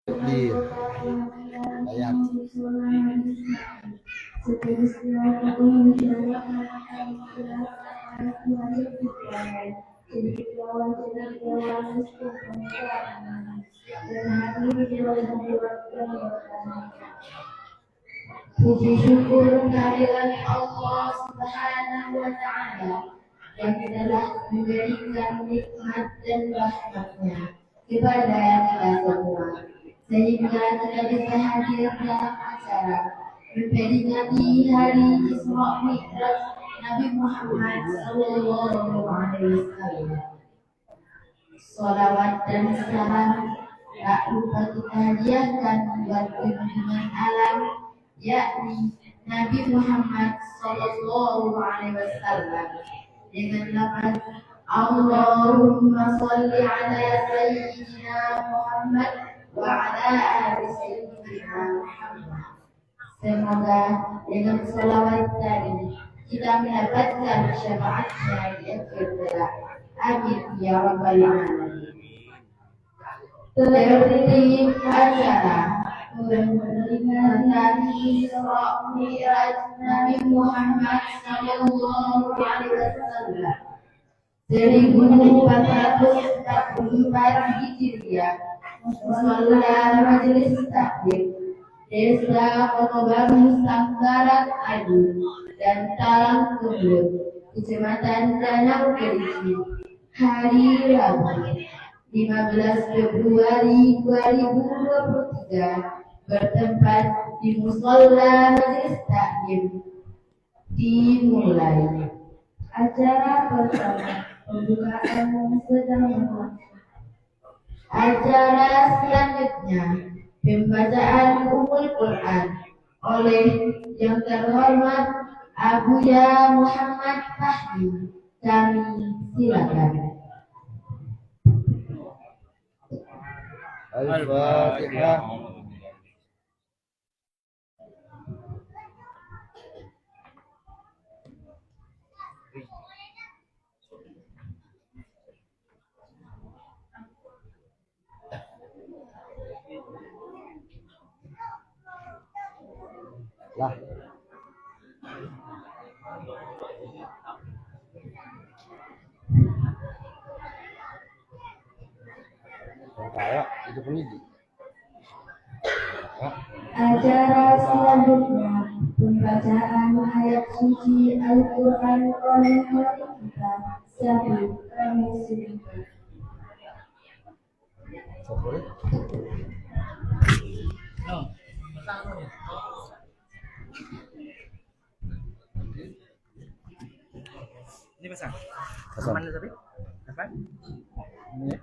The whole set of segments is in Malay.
di ayat. Puji syukur kehadirat Allah Subhanahu wa Ta'ala yang telah memberikan nikmat dan rahmatnya kepada kita semua, sehingga kita bisa hadir dalam acara memperingati hari Isra Mi'raj Nabi Muhammad Sallallahu Alaihi Wasallam. Salawat dan salam tak lupa kita hadiahkan buat junjungan alam, yakni Nabi Muhammad Sallallahu Alaihi Wasallam, dengan lafaz Allahumma salli ala Sayyidina Muhammad wa ala ali Sayyidina Muhammad. Semoga dengan salawat tadi kita mendapatkan syafaatnya di akhir kelak. Amin ya rabbal alamin. Tertib acara memperingati Isra Mi'raj Nabi Muhammad Sallallahu Alaihi Wasallam 1444 Hijriah, Musalla Majelis Taklim Desa Konobaru Sanggaran Adu dan Talang Kebun, Kecamatan Danau Kerici, hari Rabu 15 Februari 2023, bertempat di Musalla Majelis Taklim. Dimulai acara pertama, pembukaan sedang berlangsung. Acara selanjutnya, pembacaan Ummul Quran oleh yang terhormat Abuya Muhammad Fahmi. Kami silakan. Al-Fatihah. Lah. Kayak itu pendidik. Acara selanjutnya, pembacaan ayat suci Al-Quran oleh wali kita, Syahid Kami Sidiqah. Ini pesan. Pesan. Mana tapi? Apa? Ini.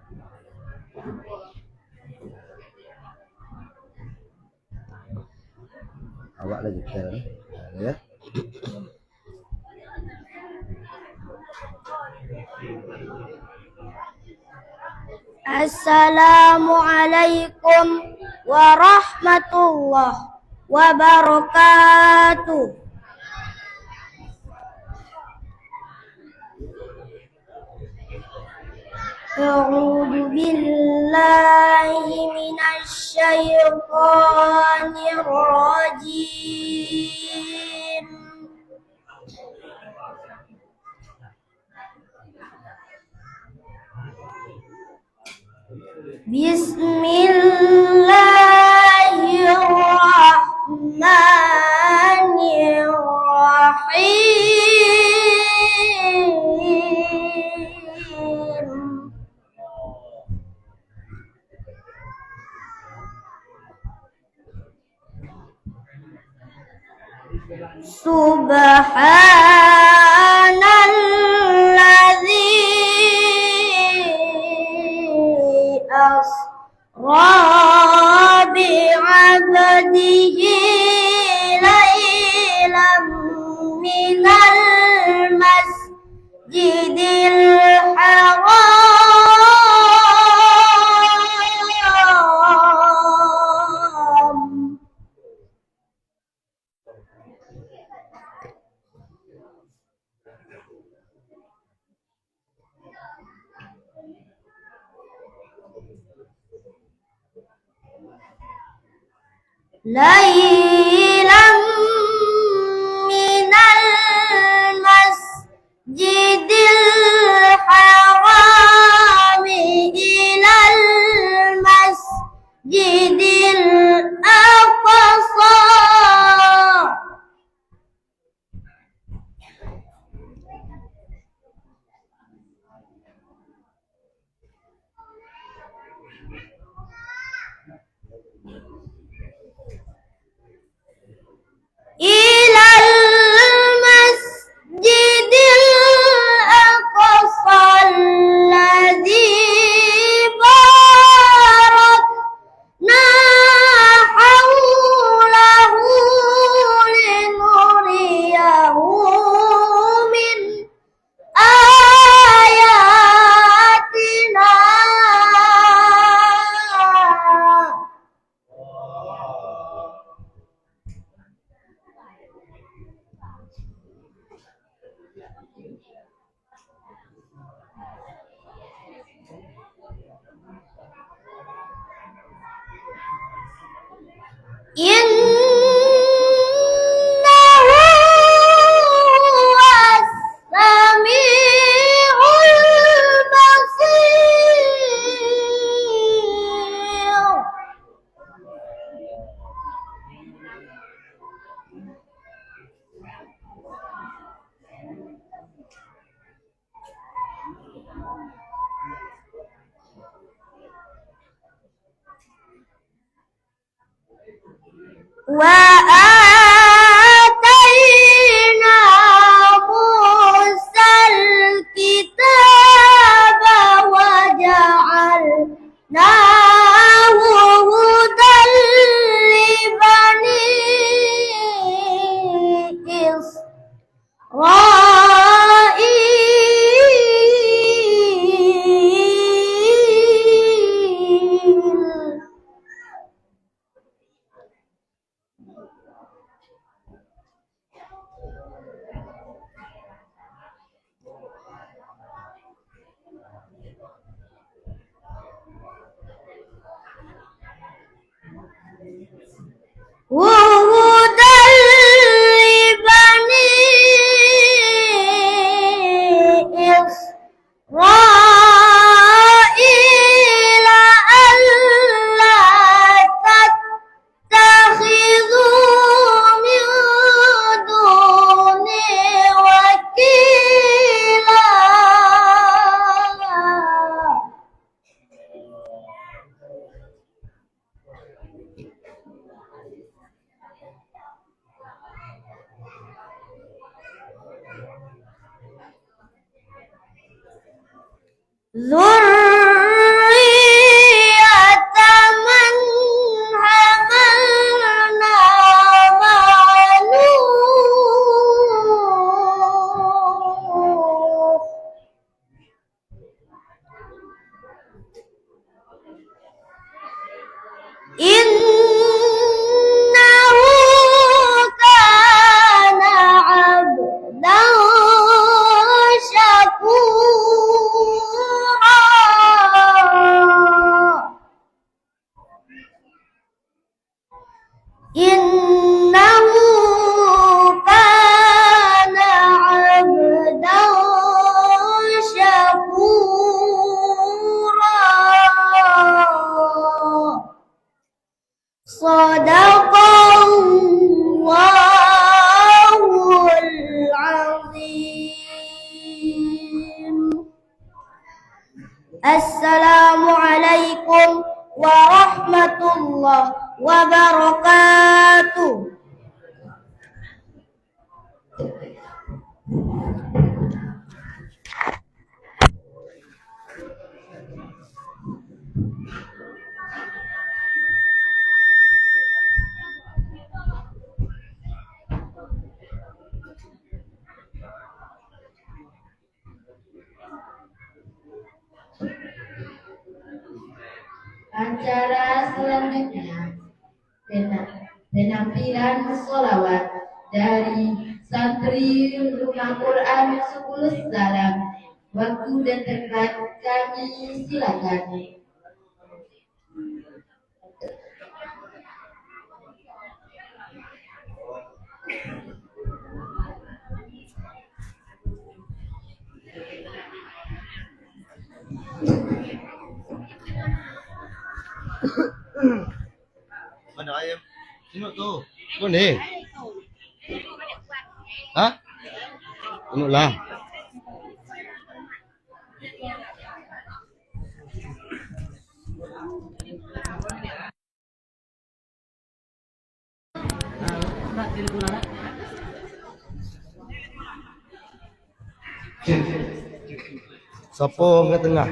Awak lagi jalan, ya. Assalamualaikum warahmatullahi wabarakatuh. A'udzu billahi minasy syaithanir rajim. Bismillahirrahmanirrahim. Subhanalladzi asra bi'abdihi laylan minal masjidil haram ليلا من المسجد الحرام إلى المسجد الأقصى إلى المسجد الأقصى الذي باركنا حوله لنريه من آياتنا إنه هو السميع البصير وآتينا موسى الكتاب وجعلناه هدى لبني إسرائيل وهدى لبني إسرائيل ألا تتخذوا من دوني وكيلا ذرية من حملنا مع نوح إنه كان عبدا شكورا إنه كان عبدا شكورا صدق الله العظيم. السلام عليكم ورحمة الله wabarakatuh. Acara selanjutnya penampilan sholawat dari santri Rumah Quran 10 Salam. Waktu dan tempat kami silakan. Mana ayam? Tengok tu. Kau ni. Hah? Tengoklah. Siapa ke tengah?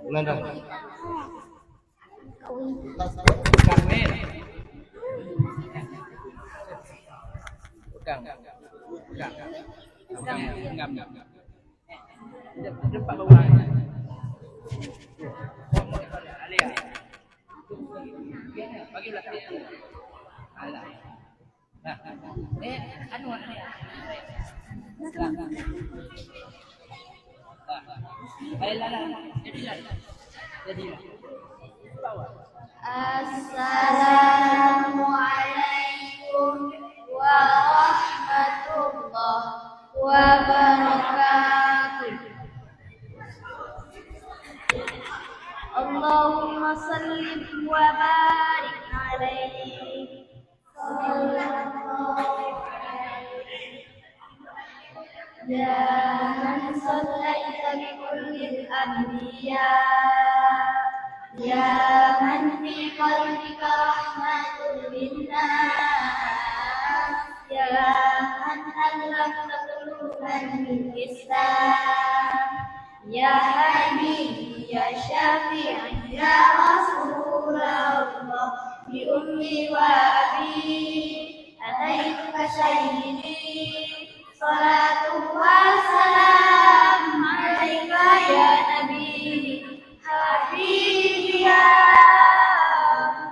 Mana? Assalamualaikum warahmatullahi wabarakatuh. Allahumma sallim wa barik alaihi. Ya man sallaita bi kullil anbiya, ya man fi qalbika rahmatul linnas, ya man allafta quluban bil Islam, ya Habibi ya Syafi'i ya Rasulullah, bi ummi wa abi ataituka sayyidi. Salatu wassalam alaika ya Nabi Habibi ya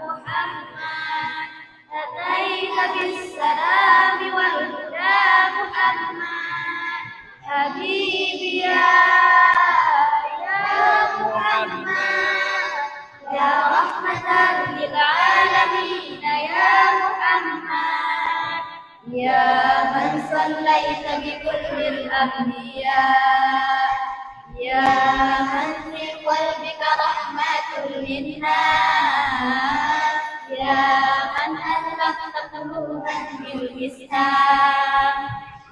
Muhammad, ataika bis-salami wal huda Muhammad, Habibi ya Muhammad, ya rahmatan lil alamin ya Muhammad. Ya man sallaita bi kullil anbiya, ya man fi qalbika rahmatul linnas, ya man allafta quluban bil Islam,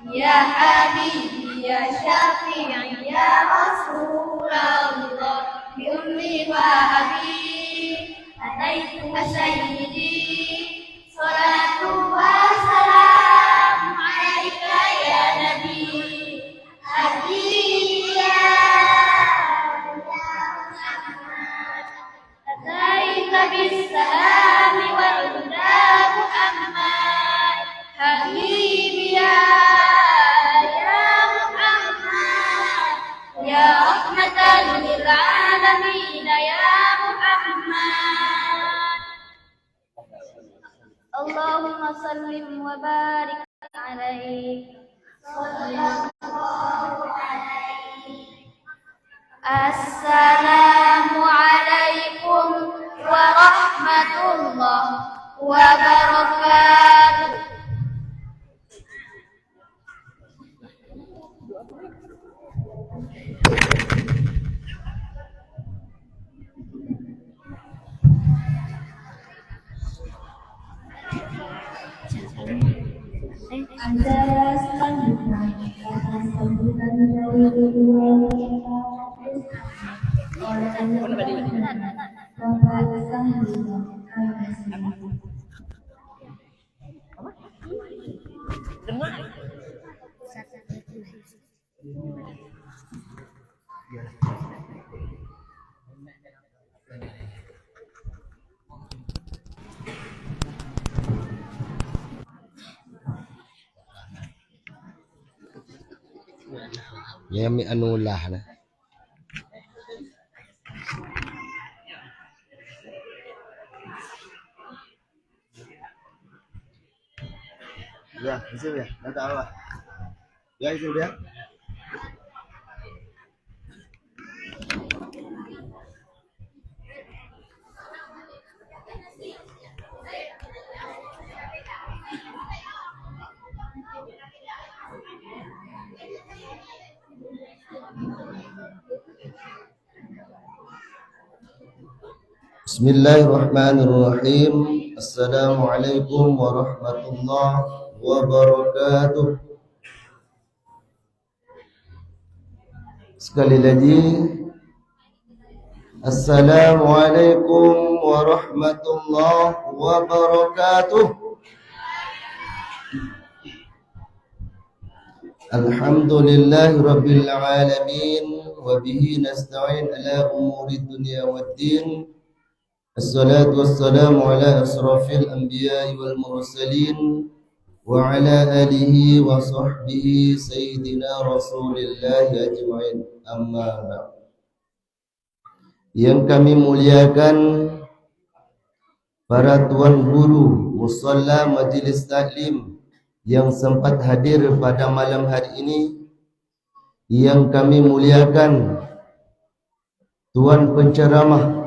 ya Habibi ya Syafi'i ya Rasulullah, bi ummi wa abi ataituka sayyidi. Salatu wassalam alaika ya Nabi Habibi ya Muhammad, ataika bis-salami wal huda Muhammad, Habibi ya Muhammad, ya rahmatan lil alamin ya Muhammad. Allahumma sallim wa barik alaihi. Assalamualaikum warahmatullahi wabarakatuh. Ada selanjutnya atas sambutan dari kedua oleh Bapak Sahila. Ya mi anulah na. Ya, isi ya. Dah tahu lah. Ya, isi dia. Bismillahirrahmanirrahim. Assalamualaikum warahmatullahi wabarakatuh. Sekali lagi, Assalamualaikum warahmatullahi wabarakatuh. Alhamdulillahi rabbil alamin, wa bihi nasta'in ala umuri dunya waddin. Assalatu wassalamu ala asrafil anbiya'i wal mursalin wa ala alihi wa sahbihi sayyidina rasulillahi ajma'in. Amma ba'd. Yang kami muliakan para tuan guru musalla majlis taklim yang sempat hadir pada malam hari ini, yang kami muliakan tuan penceramah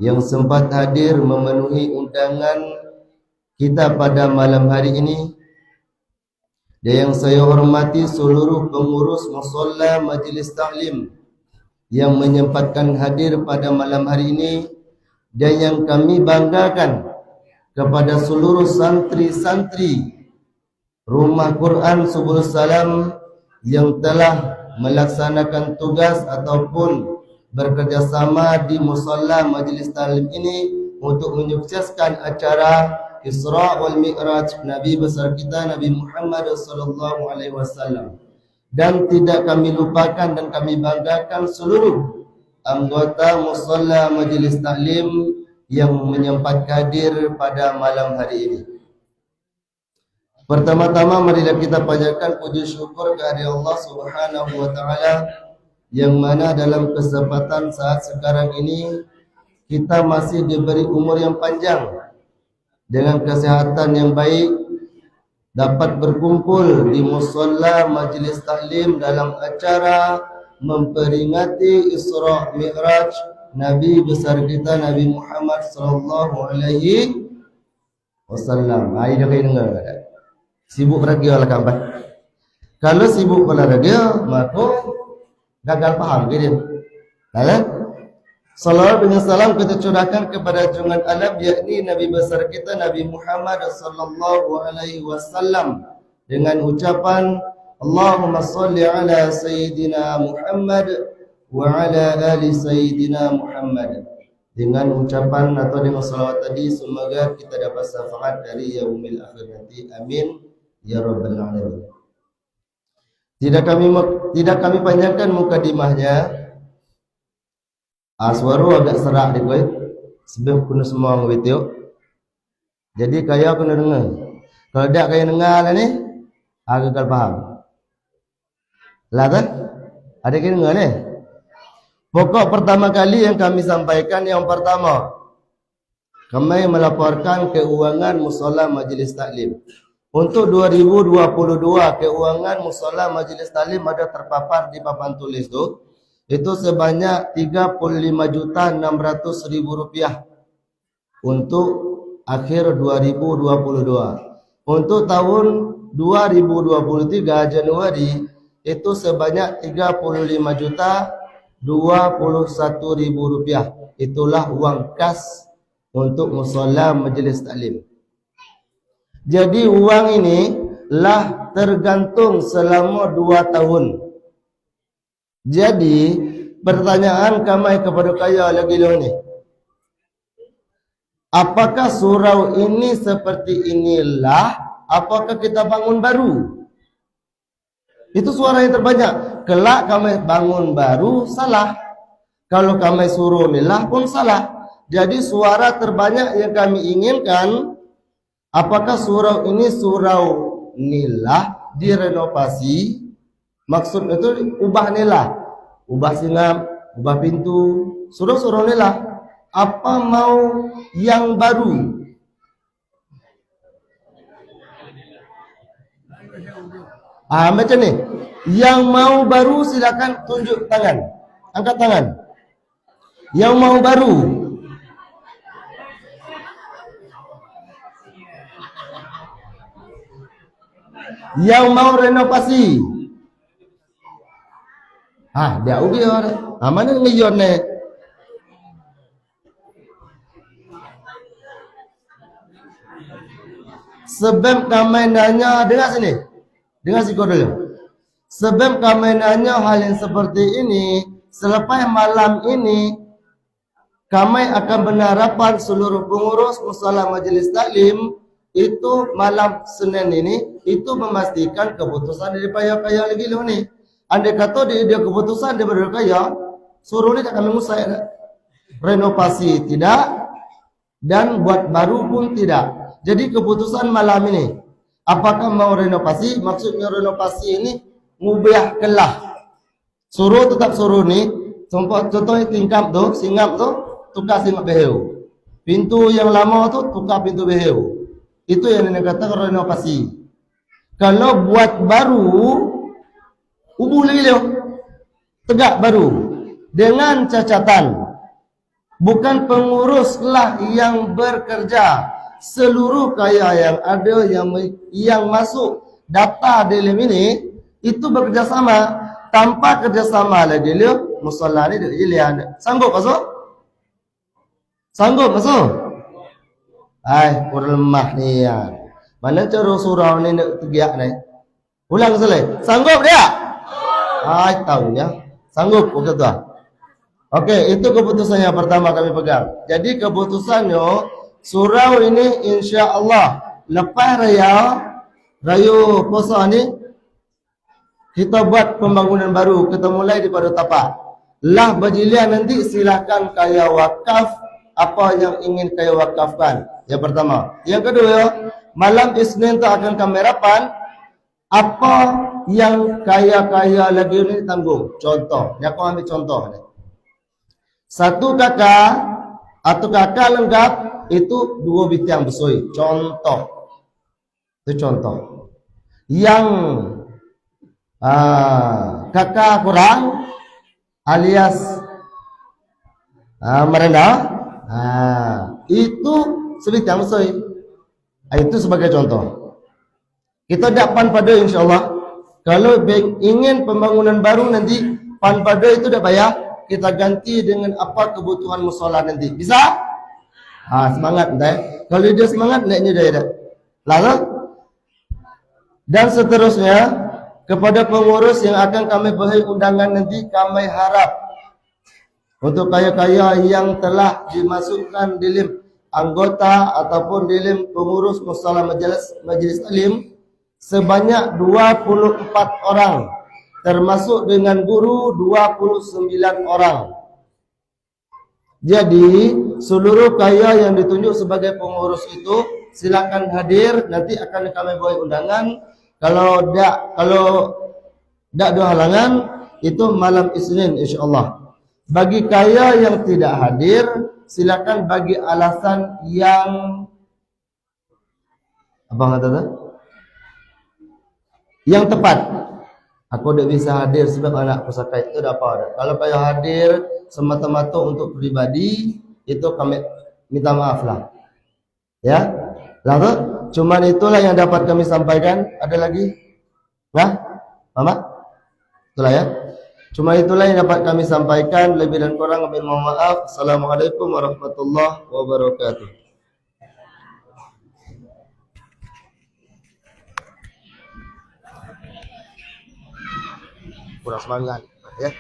yang sempat hadir memenuhi undangan kita pada malam hari ini, dan yang saya hormati seluruh pengurus musalla majlis taklim yang menyempatkan hadir pada malam hari ini, dan yang kami banggakan kepada seluruh santri-santri Rumah Quran Subul Salam yang telah melaksanakan tugas ataupun bekerjasama di musalla majlis taklim ini untuk menyukseskan acara Isra wal Mi'raj Nabi besar kita Nabi Muhammad sallallahu alaihi wasallam. Dan tidak kami lupakan dan kami banggakan seluruh anggota musalla majlis taklim yang menyempatkan hadir pada malam hari ini. Pertama-tama marilah kita panjatkan puji syukur kehadirat Allah Subhanahu wa taala, yang mana dalam kesempatan saat sekarang ini kita masih diberi umur yang panjang dengan kesehatan yang baik, dapat berkumpul di musalla majlis taklim dalam acara memperingati Isra Mi'raj Nabi besar kita Nabi Muhammad sallallahu alaihi wasallam. Ai dah kena dengar tak? Sibuk radio lah kawan. Kalau sibuk pada radio, maka gagal paham ke dia. Kan? Salawat dengan salam kita curahkan kepada junjungan alam, yakni Nabi besar kita Nabi Muhammad sallallahu alaihi wasallam, dengan ucapan Allahumma salli ala sayyidina Muhammad wa ala ali sayyidina Muhammad. Dengan ucapan atau dengan salawat tadi, semoga kita dapat syafaat dari yaumil akhir nanti. Amin ya rabbal alamin. Tidak kami panjangkan mukadimahnya. Suara agak serak dia koi. Sebab kena semua video. Jadi kaya kena dengar. Kalau tak kaya dengar lah ni, gagal faham. Lah tak? Ada kena dengar ni? Pokok pertama kali yang kami sampaikan, yang pertama, kami melaporkan keuangan musalla majlis taklim. Untuk 2022, keuangan musalla majlis taklim ada terpapar di papan tulis tu. Itu sebanyak Rp35.600.000 untuk akhir 2022. Untuk tahun 2023 Januari itu sebanyak Rp35.021.000. Itulah wang kas untuk musalla majlis taklim. Jadi uang ini lah tergantung selama 2 tahun. Jadi pertanyaan kami kepada kaya lagi ni, apakah surau ini seperti inilah, apakah kita bangun baru? Itu suara yang terbanyak. Kelak kami bangun baru salah, kalau kami suruh nilah pun salah. Jadi suara terbanyak yang kami inginkan, apakah surau ini surau nilah direnovasi? Maksud itu ubah nilah, ubah singap, ubah pintu, surau nilah. Apa mau yang baru? Macam ni. Yang mau baru silakan tunjuk tangan, angkat tangan. Yang mau baru. Yang mau renovasi. Dia ubi orang. Mana ngeyon ni? Sebab kami nanya, dengar sini. Dengar sikit dulu. Sebab kami nanya hal yang seperti ini, selepas malam ini, kami akan berharapan seluruh pengurus musola majlis taklim itu malam Senin ini itu memastikan keputusan dari kaya lagi lu ni. Andai kata dia keputusan daripada kaya, suruh ni tak kami ngusai dah. Renovasi tidak dan buat baru pun tidak. Jadi keputusan malam ini, apakah mau renovasi? Maksudnya renovasi ini ngubah kelah. Suruh tetap suruh ni. Contohnya tingkap tu, singgap tu, tukar singgap beheu. Pintu yang lama tu tukar pintu beheu. Itu yang dikatakan renovasi. Kalau buat baru, ubuh lagi leo. Tegak baru. Dengan catatan, bukan penguruslah yang bekerja. Seluruh kaya yang ada yang masuk data dalam ini itu bekerjasama. Tanpa kerjasama lagi dia musola ni dia jelian. Sanggup masuk? Sanggup masuk? Ai, kurang lemah ni ya. Mana cara surau ni nak tegiak ni? Ulang sekali. Sanggup dia? Ai, tahu ya. Sanggup betul tu. Okey, itu keputusan yang pertama kami pegang. Jadi keputusannya surau ini insya-Allah lepas raya puasa ni kita buat pembangunan baru, kita mulai daripada tapak. Lah berjilian nanti silakan kaya wakaf apa yang ingin kaya wakafkan. Yang pertama. Yang kedua, malam Isnin tu akan kami rapan apa yang kaya-kaya lagi ni tanggung. Contoh, yang aku ambil contoh ni. Satu kakak atau kakak lengkap itu 2 bitiang besoi. Contoh. Itu contoh. Yang kakak kurang alias merendah itu sebitiang besoi. Itu sebagai contoh. Kita dapat pada insyaAllah kalau ingin pembangunan baru nanti pan pada itu dah bayar, kita ganti dengan apa kebutuhan musola nanti. Bisa? Semangat entah. Kalau dia semangat naiknya dia dah. Lalu dan seterusnya kepada pengurus yang akan kami beri undangan nanti, kami harap untuk kaya-kaya yang telah dimasukkan dalam anggota ataupun dalam pengurus musola majlis taklim sebanyak 24 orang, termasuk dengan guru 29 orang. Jadi seluruh kaya yang ditunjuk sebagai pengurus itu silakan hadir, nanti akan kami beri undangan. Kalau tak ada halangan itu malam Isnin insya-Allah. Bagi kaya yang tidak hadir silakan bagi alasan yang apa kata tu? Yang tepat. Aku tak bisa hadir sebab anak pusaka itu dah apa dah. Kalau kaya hadir semata-mata untuk pribadi itu kami minta maaf lah. Ya. Lalu cuman itulah yang dapat kami sampaikan. Ada lagi? Nah, Mama? Itulah ya. Cuma itulah yang dapat kami sampaikan. Lebih dan kurang kami mohon maaf. Assalamualaikum warahmatullahi wabarakatuh. Kurang semangat ya.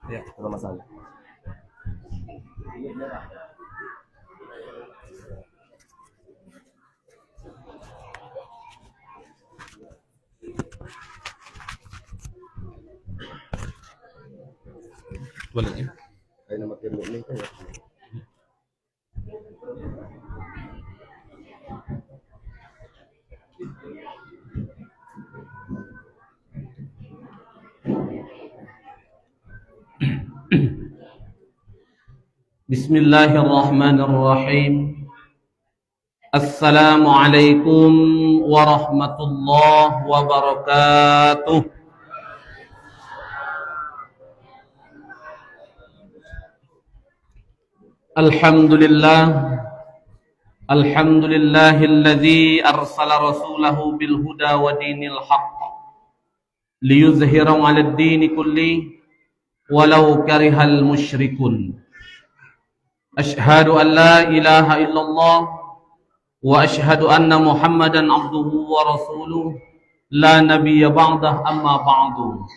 Ya, ada masalah. Balik ya. Kayak nama kira ni kan ya. Bismillahirrahmanirrahim. Assalamualaikum warahmatullahi wabarakatuh. Alhamdulillah. Alhamdulillahilladzi arsala rasulahu bil huda wa dinil haqq liyuzhirahu 'alad dini kulli walau karihal musyrikun. Ashhadu an la ilaha illallah wa ashhadu anna Muhammadan abduhu wa rasuluh la nabiyya ba'dah amma ba'du.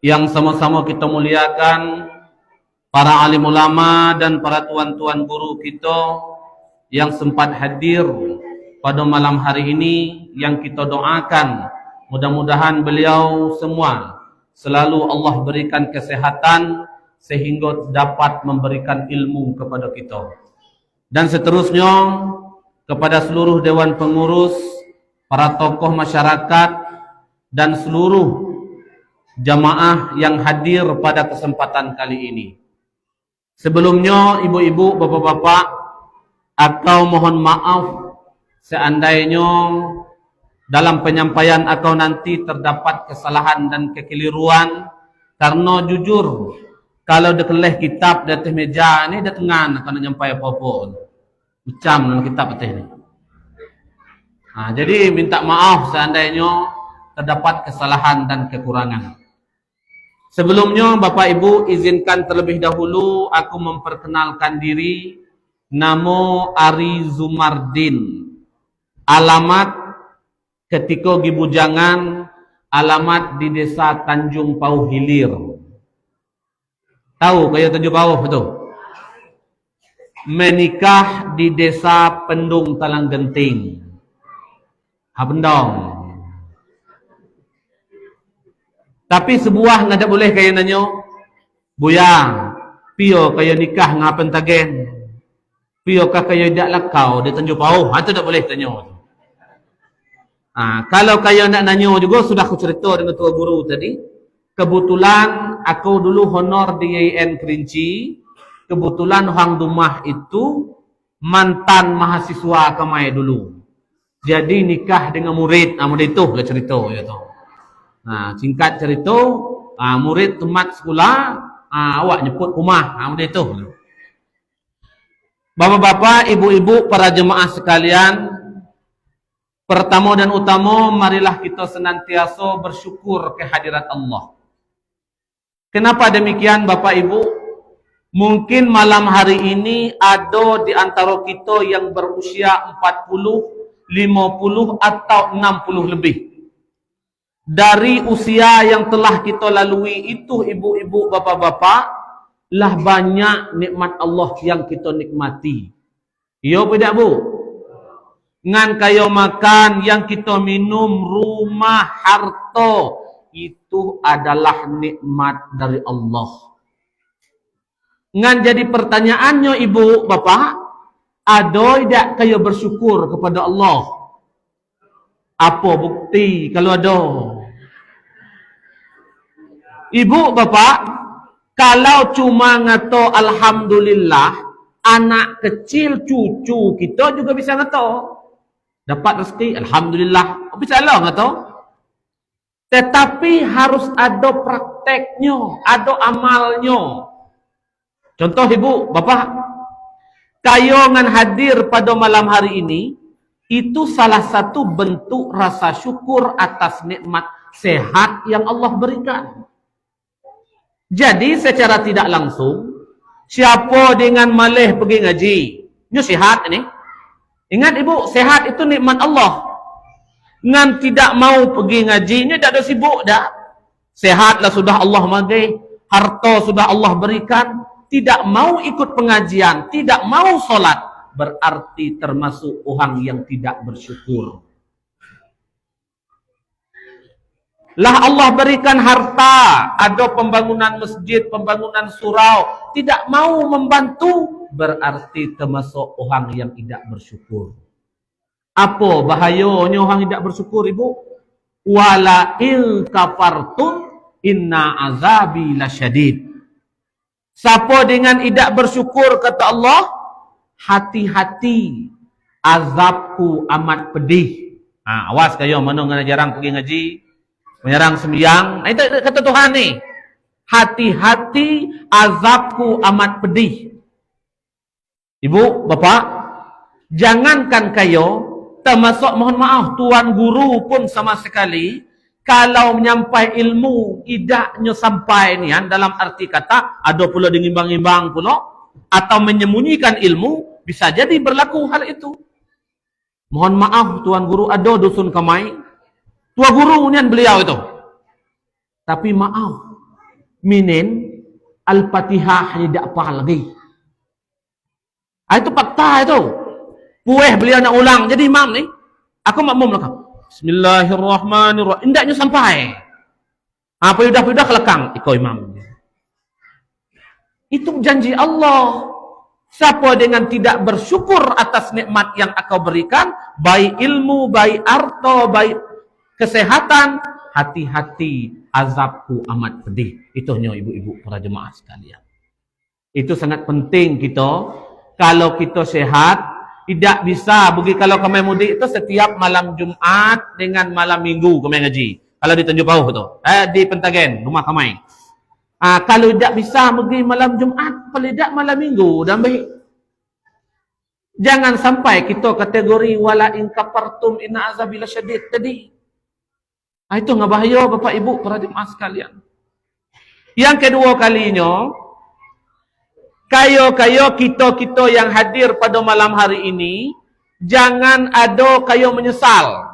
Yang sama-sama kita muliakan para alim ulama dan para tuan-tuan guru kita yang sempat hadir pada malam hari ini, yang kita doakan mudah-mudahan beliau semua selalu Allah berikan kesehatan sehingga dapat memberikan ilmu kepada kita. Dan seterusnya kepada seluruh dewan pengurus, para tokoh masyarakat dan seluruh jamaah yang hadir pada kesempatan kali ini. Sebelumnya ibu-ibu, bapak-bapak, akau mohon maaf seandainya dalam penyampaian akau nanti terdapat kesalahan dan kekeliruan, karena jujur kalau dekeleh kitab di atas meja ni dah tengan akan nyampai apa-apa macam dalam kitab atas ni. Jadi minta maaf seandainya terdapat kesalahan dan kekurangan. Sebelumnya Bapak Ibu, izinkan terlebih dahulu aku memperkenalkan diri. Nama Ari Zumardin. Alamat ketika di Bujangan, alamat di Desa Tanjung Pauh Hilir. Tahu kaya Tanjung Pauh betul? Menikah di Desa Pendung Talang Genting. Habendong. Tapi sebuah ngadak boleh kaya nanyo. Buyang, pio kaya nikah ngapen tagen. Pio kaya dak lakau di Tanjung Pauh, itu tak boleh tanyo. Kalau kaya nak nanyo juga sudah aku cerita dengan tua guru tadi. Kebetulan aku dulu honor di YN Kerinci. Kebetulan Hang Dumah itu mantan mahasiswa kami dulu. Jadi nikah dengan murid. Murid itu lah cerita ya tu. Singkat cerita, murid temat sekolah, awak nyebut rumah, murid itu. Bapak-bapak, ibu-ibu, para jemaah sekalian, pertama dan utama, marilah kita senantiasa bersyukur kehadirat Allah. Kenapa demikian Bapak Ibu? Mungkin malam hari ini ada di antara kita yang berusia 40, 50 atau 60 lebih. Dari usia yang telah kita lalui itu, ibu-ibu, bapak-bapak, lah banyak nikmat Allah yang kita nikmati. Yo tidak bu? Ngan kayo makan, yang kita minum, rumah, harta, itu adalah nikmat dari Allah. Ngan jadi pertanyaannya ibu, bapak, ada tidak kayo bersyukur kepada Allah? Apa bukti kalau ada? Ibu, bapak, kalau cuma ngato alhamdulillah, anak kecil cucu kita juga bisa ngato. Dapat rezeki, alhamdulillah. Bisa lah ngato. Tetapi harus ada prakteknya, ada amalnya. Contoh ibu, bapak, kayo ngan hadir pada malam hari ini, itu salah satu bentuk rasa syukur atas nikmat sehat yang Allah berikan. Jadi secara tidak langsung, siapa dengan malih pergi ngaji, nyo sihat ini. Ingat ibu, sehat itu nikmat Allah. Ngan tidak mau pergi ngaji, nyo tak ada sibuk dah. Sehatlah sudah Allah bagi, harta sudah Allah berikan, tidak mau ikut pengajian, tidak mau solat, berarti termasuk orang yang tidak bersyukur. Lah Allah berikan harta, ada pembangunan masjid, pembangunan surau, tidak mau membantu, berarti termasuk orang yang tidak bersyukur. Apa bahayanya orang tidak bersyukur ibu? Wala il kafartum inna azabi lasyadid. Siapa dengan tidak bersyukur, kata Allah, hati-hati, azabku amat pedih. Awas kayo mana jarang pergi ngaji, menyerang sembahyang. Itu kata Tuhan ni. Hati-hati, azabku amat pedih. Ibu, bapak, jangankan kayo, termasuk mohon maaf, tuan guru pun sama sekali, kalau menyampai ilmu, tidaknya sampai ni, dalam arti kata, ada pula dengimbang-imbang pula, atau menyembunyikan ilmu, bisa jadi berlaku hal itu. Mohon maaf, tuan guru, ada dusun Kamai, tuan guru ni beliau itu. Tapi maaf, minin, Al-Fatihah tidak apa lagi. Itu fakta itu. Pueh beliau nak ulang. Jadi imam ni, aku makmum lah. Bismillahirrahmanirrahim. Indaknya sampai. Payudah-payudah kelakang. Ikut imam. Itu janji Allah. Siapa dengan tidak bersyukur atas nikmat yang aku berikan, baik ilmu, baik harta, baik kesehatan, hati-hati, azabku amat pedih. Itunya ibu-ibu para jemaah sekalian. Itu sangat penting kita. Kalau kita sehat, tidak bisa. Bagi kalau kami mudik itu setiap malam Jumat dengan malam Minggu kami ngaji. Kalau di Tanjung Pauh tu, di Pentagen, rumah kami. Kalau tidak bisa pergi malam Jumat, paling tidak malam Minggu dan baik. Jangan sampai kita kategori wala in kafartum inna azabi lasyadid tadi. Itu enggak bahaya Bapak Ibu para jemaah sekalian. Yang kedua kalinya, kayo kita yang hadir pada malam hari ini, jangan ada kayo menyesal.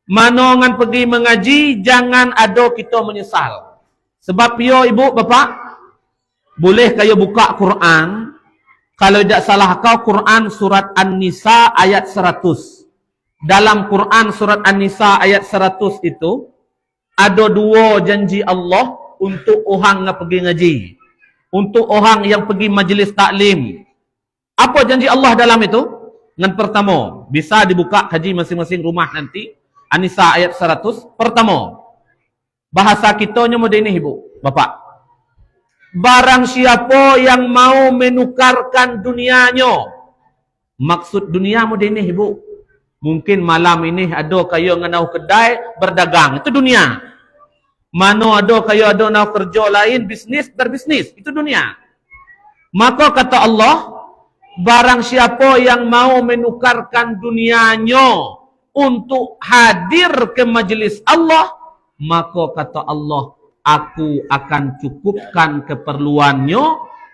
Manongan pergi mengaji, jangan ada kita menyesal. Sebab yo ibu bapak, boleh kayo buka Quran. Kalau tidak salah kau, Quran surat An-Nisa ayat 100. Dalam Quran surat An-Nisa ayat 100 itu, ada dua janji Allah untuk orang yang pergi ngaji. Untuk orang yang pergi majlis taklim. Apa janji Allah dalam itu? Yang pertama, bisa dibuka kaji masing-masing rumah nanti. An-Nisa ayat 100. Pertama, bahasa kitanya modern ini ibu, bapak. Barang siapa yang mau menukarkan dunianya. Maksud dunia modern ini ibu. Mungkin malam ini ada kayo nganau kedai berdagang. Itu dunia. Mana ada kayo ada nak kerja lain, bisnis berbisnis. Itu dunia. Maka kata Allah, barang siapa yang mau menukarkan dunianya untuk hadir ke majlis Allah, maka kata Allah, aku akan cukupkan keperluannya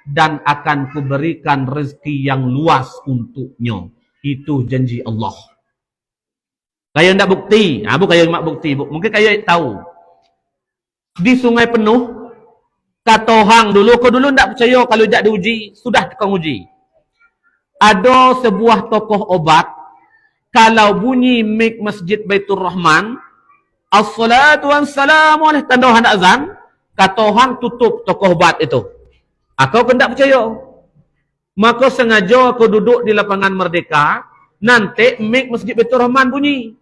dan akan kuberikan rezeki yang luas untuknya. Itu janji Allah. Kayo ndak bukti. Bu kayo mak bukti, Bu. Mungkin kayo tahu. Di Sungai Penuh, kata orang dulu, kau dulu ndak percaya kalau tidak diuji, sudah kau uji. Ada sebuah tokoh obat, kalau bunyi mik Masjid Baitur Rahman, as-salatu wassalamu alaihi tanda hendak azan, kata orang tutup tokoh obat itu. Aku tidak percaya. Maka sengaja aku duduk di lapangan Merdeka, nanti mik Masjid Baitur Rahman bunyi.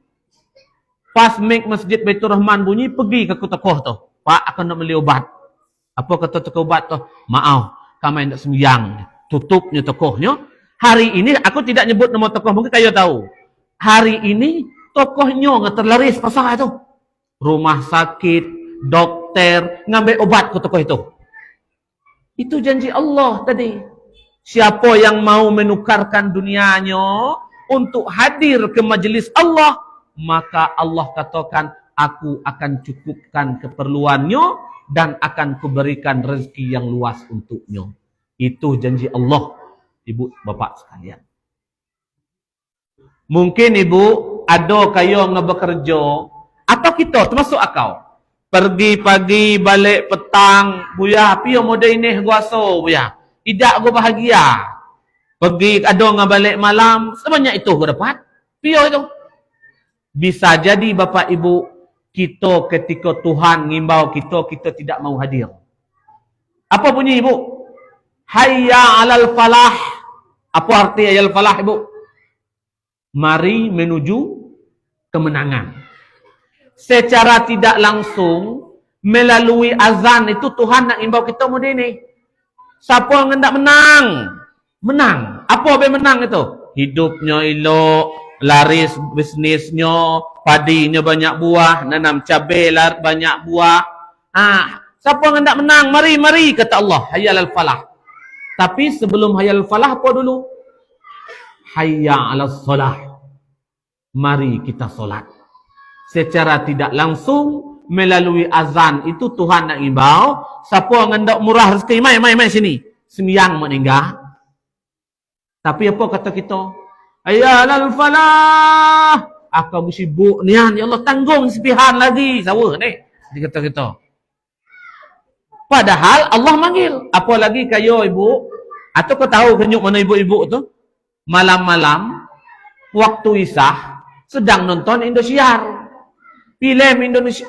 Pas mik Masjid Baitur Rahman bunyi, pergi ke tokoh tu. Pak, aku nak beli obat. Apa kata tokoh obat tu? Maaf, kami nak sembahyang. Tutupnya tokohnya. Hari ini, aku tidak nyebut nama tokoh, mungkin kayo tahu. Hari ini, tokohnya nggak terlaris pasal itu. Rumah sakit, dokter, ngambil obat ke tokoh itu. Itu janji Allah tadi. Siapa yang mau menukarkan dunianya untuk hadir ke majlis Allah, maka Allah katakan, aku akan cukupkan keperluannya dan akan kuberikan rezeki yang luas untuknya. Itu janji Allah, ibu bapak sekalian. Mungkin ibu ada kayo nga bekerja, atau kita termasuk akau. Pergi pagi, balik petang, buya, piyo mode ini guaso, buya. Tidak gua bahagia. Pergi ada nga balik malam, sebanyak itu gua dapat. Piyo itu. Bisa jadi bapak ibu, kita ketika Tuhan ngimbau kita tidak mau hadir. Apa bunyi ibu? Hayya 'alal falah. Apa arti hayya 'alal falah ibu? Mari menuju kemenangan. Secara tidak langsung, melalui azan itu Tuhan nak imbau kita mudi ni. Siapa yang hendak menang? Menang. Apa yang menang itu? Hidupnya elok, laris bisnisnya, padinya banyak buah, nanam cabai banyak buah. Siapa yang hendak menang? Mari, kata Allah. Hayya alal falah. Tapi sebelum hayya alal falah apa dulu? Hayya alas solah. Mari kita solat. Secara tidak langsung melalui azan itu Tuhan nak imbau, siapa yang hendak murah rezeki, mai sini. Sembiang meninggal. Tapi apa kata kita? Hayya alal falah. Aku sibuk nian, ya Allah tanggung sepihan lagi. Sawa ni. Dia kata kita. Padahal Allah manggil. Apa lagi kayo ibu? Atau kau tahu kenyuk mana ibu-ibu tu? Malam-malam waktu isah sedang nonton Indosiar. Film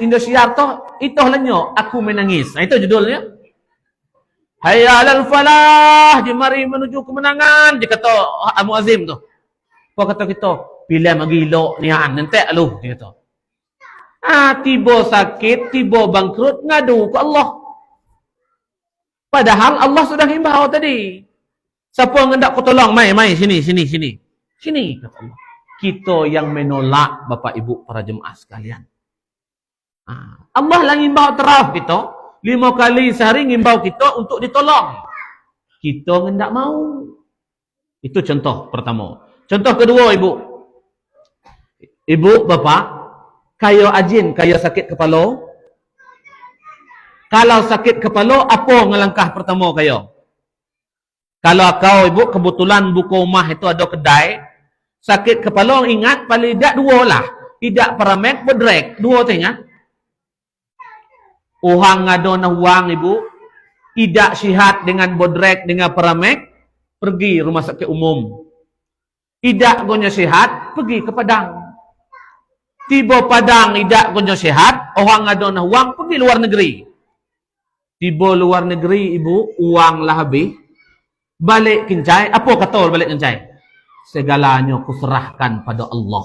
Indosiar tu itu lenyo aku menangis. Itu judulnya. Hayya alal falah, mari menuju kemenangan. Dia kata Abu Azim tu. Apa kata kita? Film gila nian nanti lu dia kata. Tiba sakit, tiba bangkrut ngadu ke Allah. Padahal Allah sudah himbau tadi. Siapa yang hendak ku tolong? Mai sini. Sini kata Allah. Kita yang menolak Bapak Ibu para jemaah sekalian. Allah lah ngimbau terus kita. 5 kali sehari ngimbau kita untuk ditolong. Kita hendak mau. Itu contoh pertama. Contoh kedua ibu. Ibu, bapak, kayo ajin, kayo sakit kepala. Kalau sakit kepala, apa ngelangkah pertama kayo? Kalau kau ibu kebetulan buku rumah itu ada kedai, sakit kepala ingat paling tidak 2 lah. Tidak paramek bedrek, 2 tu ingat. Orang ada na wang ibu, tidak sihat dengan bodrek dengan paramek, pergi rumah sakit umum. Tidak gonya sihat, pergi ke Padang. Tiba Padang tidak gonya sihat, orang ada na wang pergi luar negeri. Tiba luar negeri ibu, uang lah habis. Balik kincai, apa kata balik kincai? Segalanya kuserahkan pada Allah.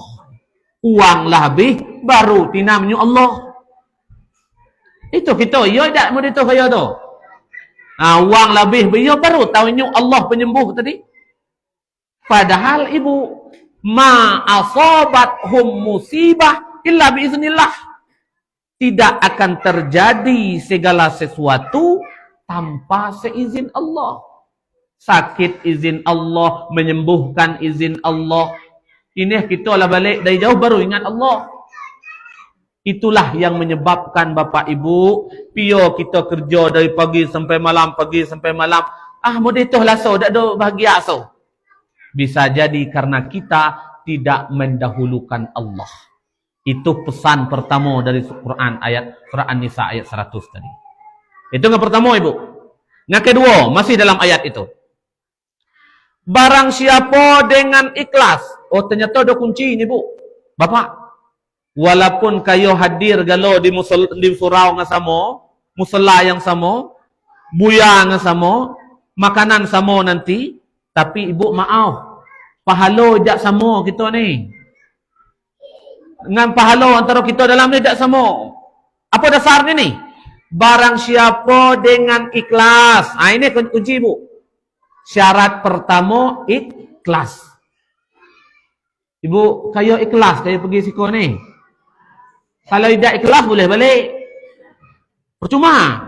Uang lah habis, baru tinamnya Allah. Itu kita, ya tak mau itu kaya tu. Wang lebih beliau baru tahunya Allah penyembuh tadi. Padahal ibu, ma asabathum musibah illa biiznillah. Tidak akan terjadi segala sesuatu tanpa seizin Allah. Sakit izin Allah, menyembuhkan izin Allah. Ini kita lah balik dari jauh baru ingat Allah. Itulah yang menyebabkan Bapak Ibu, pio kita kerja dari pagi sampai malam, modetoh lah so, tak ada bahagia so. Bisa jadi karena kita tidak mendahulukan Allah. Itu pesan pertama dari Quran ayat surah An-Nisa ayat 100 tadi. Itu yang pertama ibu. Yang kedua, masih dalam ayat itu. Barang siapa dengan ikhlas. Oh ternyata ada kunci ini bu. Bapak. Walaupun kayo hadir galo di surau nga samo, musala yang samo, buya nga samo, makanan samo nanti, tapi ibu maaf, pahalo jak samo kita ni. Ngan pahalo antara kita dalam ni jak samo. Apa dasarnya ni? Barang siapa dengan ikhlas. Ini kunci ibu. Syarat pertama ikhlas. Ibu, kayo ikhlas, kayo pergi siko ni. Kalau tidak ikhlas boleh balik. Percuma.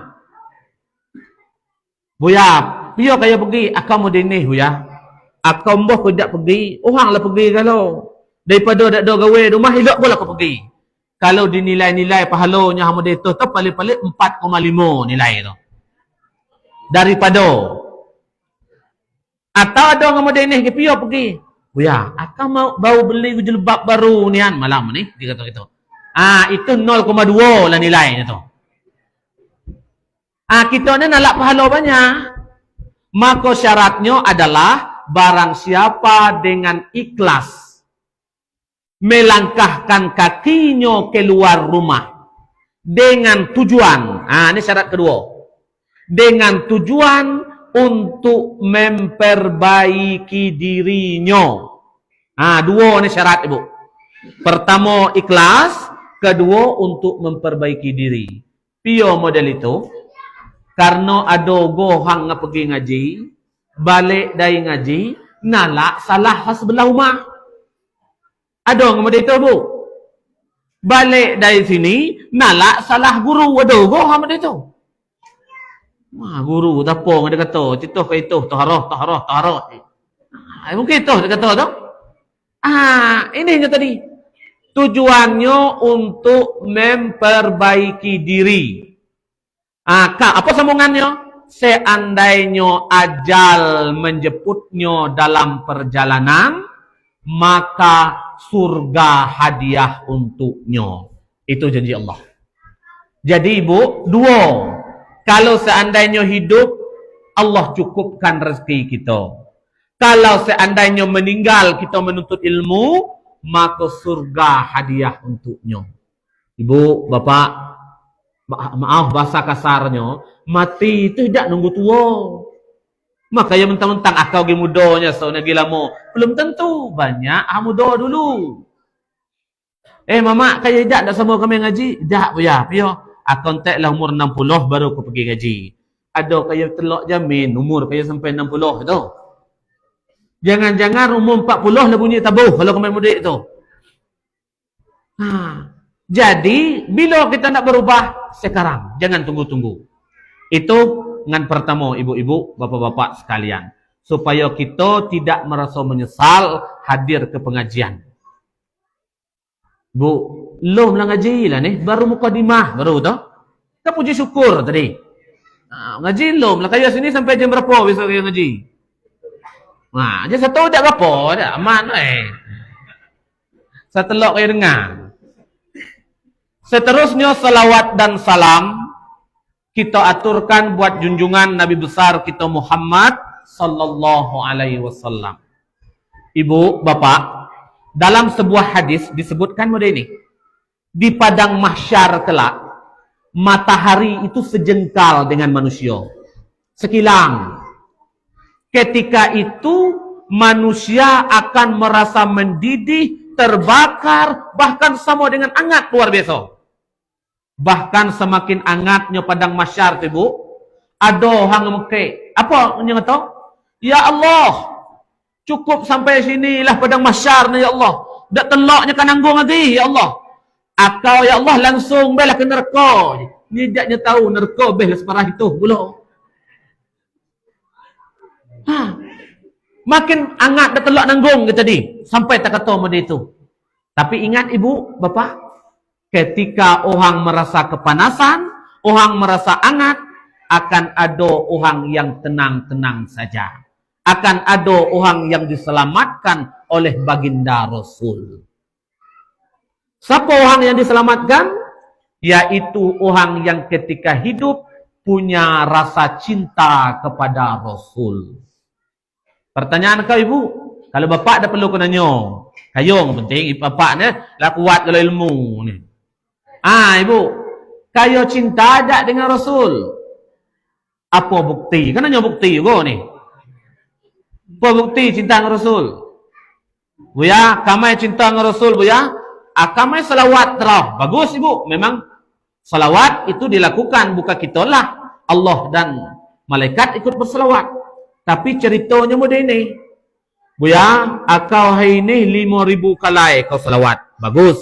Buya, piyo kaya pergi, akam mau dinih buya. Akam boh tidak pergi, orang lah pergi kalau. Daripada tak ada gawe rumah hilak boleh aku pergi. Kalau dinilai-nilai pahalonya hamu deto tu paling-paling 4,5 nilai tu. Daripada. Atau ada orang mau dinih ke piyo pergi. Buya, akam mau bau beli jilbab baru nian malam ni, dia kata gitu. Itu 0,2 lah nilainya tu. Kita ni nak pahala banyak. Maka syaratnya adalah barang siapa dengan ikhlas melangkahkan kakinya keluar rumah dengan tujuan. Ini syarat kedua. Dengan tujuan untuk memperbaiki dirinya. 2 ni syarat ibu. Pertama ikhlas. Kedua, untuk memperbaiki diri. Pio model itu. Karena ada gohang nga pergi ngaji, balik dari ngaji, nalak salah sebelah rumah. Ada nga model itu, Bu. Balik dari sini, nalak salah guru. Ada gohang model itu. Guru tapong dia kata, "Citoh ke itu, taharah." Mungkin itu dia kata tu. Ini yang tadi. Tujuannya untuk memperbaiki diri. Apa sambungannya? Seandainya ajal menjemputnya dalam perjalanan, maka surga hadiah untuknya. Itu janji Allah. Jadi Ibu, dua. Kalau seandainya hidup, Allah cukupkan rezeki kita. Kalau seandainya meninggal, kita menuntut ilmu, maka surga hadiah untuknya. Ibu, Bapak, maaf bahasa kasarnya, mati itu tidak nunggu tua. Maka yang mentang-mentang akau gi mudanya soalnya gila mo, belum tentu, banyak muda dulu. Mama kayak tidak sama kami ngaji, tidak ya, pio. Akau entek lah umur 60 baru aku pergi ngaji. Ada kayak telok jamin umur kayak sampai 60 tu. Jangan-jangan umur 40 lah bunyi tabuh kalau kami mudik tu. Jadi bila kita nak berubah sekarang, jangan tunggu-tunggu. Itu dengan pertama ibu-ibu, bapak-bapak sekalian, supaya kita tidak merasa menyesal hadir ke pengajian. Bu, lo lah ngaji lah ni, baru mukadimah baru tu. Kita puji syukur tadi. Ngaji lo lah kayak sini sampai jam berapa besok kayak ngaji. Dia satu tak berapa, dah aman Setelok kayak dengar. Seterusnya salawat dan salam kita aturkan buat junjungan Nabi besar kita Muhammad sallallahu alaihi wasallam. Ibu, Bapak, dalam sebuah hadis disebutkan model ini. Di padang mahsyar kelak, matahari itu sejengkal dengan manusia. Sekilang. Ketika itu manusia akan merasa mendidih, terbakar, bahkan sama dengan hangat luar biasa. Bahkan semakin hangatnya padang mahsyar tu, Bu. Ada orang mengke. Apa yang kata? Ya Allah, cukup sampai sinilah padang mahsyar ni ya Allah. Dak telaknya kan nanggung lagi ya Allah. Akau ya Allah langsung belah ke neraka. Ni daknya tahu neraka belah separah itu pula. Makin hangat dak telak nanggung kita tadi sampai tak kata model itu. Tapi ingat Ibu, Bapak, ketika orang merasa kepanasan, orang merasa hangat, akan ada orang yang tenang-tenang saja. Akan ada orang yang diselamatkan oleh baginda Rasul. Siapa orang yang diselamatkan? Yaitu orang yang ketika hidup punya rasa cinta kepada Rasul. Pertanyaan kau Ibu, kalau Bapak dah perlu kena nanya. Kayong penting Bapak ni lah kuat dalam ilmu ni. Ibu, kayo cinta tak dengan Rasul? Apa bukti? Kan nanya bukti juga ni. Apa bukti cinta dengan Rasul? Buya, kamai cinta dengan Rasul, Buya. Kamai salawat terah. Bagus Ibu. Memang salawat itu dilakukan. Bukan kita lah. Allah dan malaikat ikut bersalawat. Tapi ceritanya model ini. Buya, akau hari ini 5,000 kalai kau salawat. Bagus.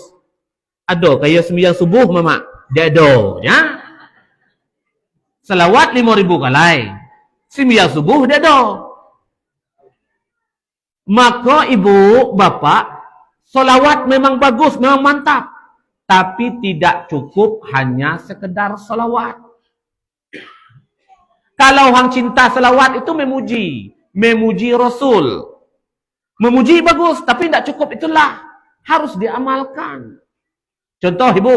Ada kayak sembahyang subuh Mama. Dia ada. Ya? Salawat 5,000 kalai. Sembahyang subuh dia ada. Maka Ibu, Bapak, salawat memang bagus, memang mantap. Tapi tidak cukup hanya sekedar salawat. Kalau orang cinta salawat itu memuji Rasul. Memuji bagus, tapi tidak cukup itulah. Harus diamalkan. Contoh Ibu,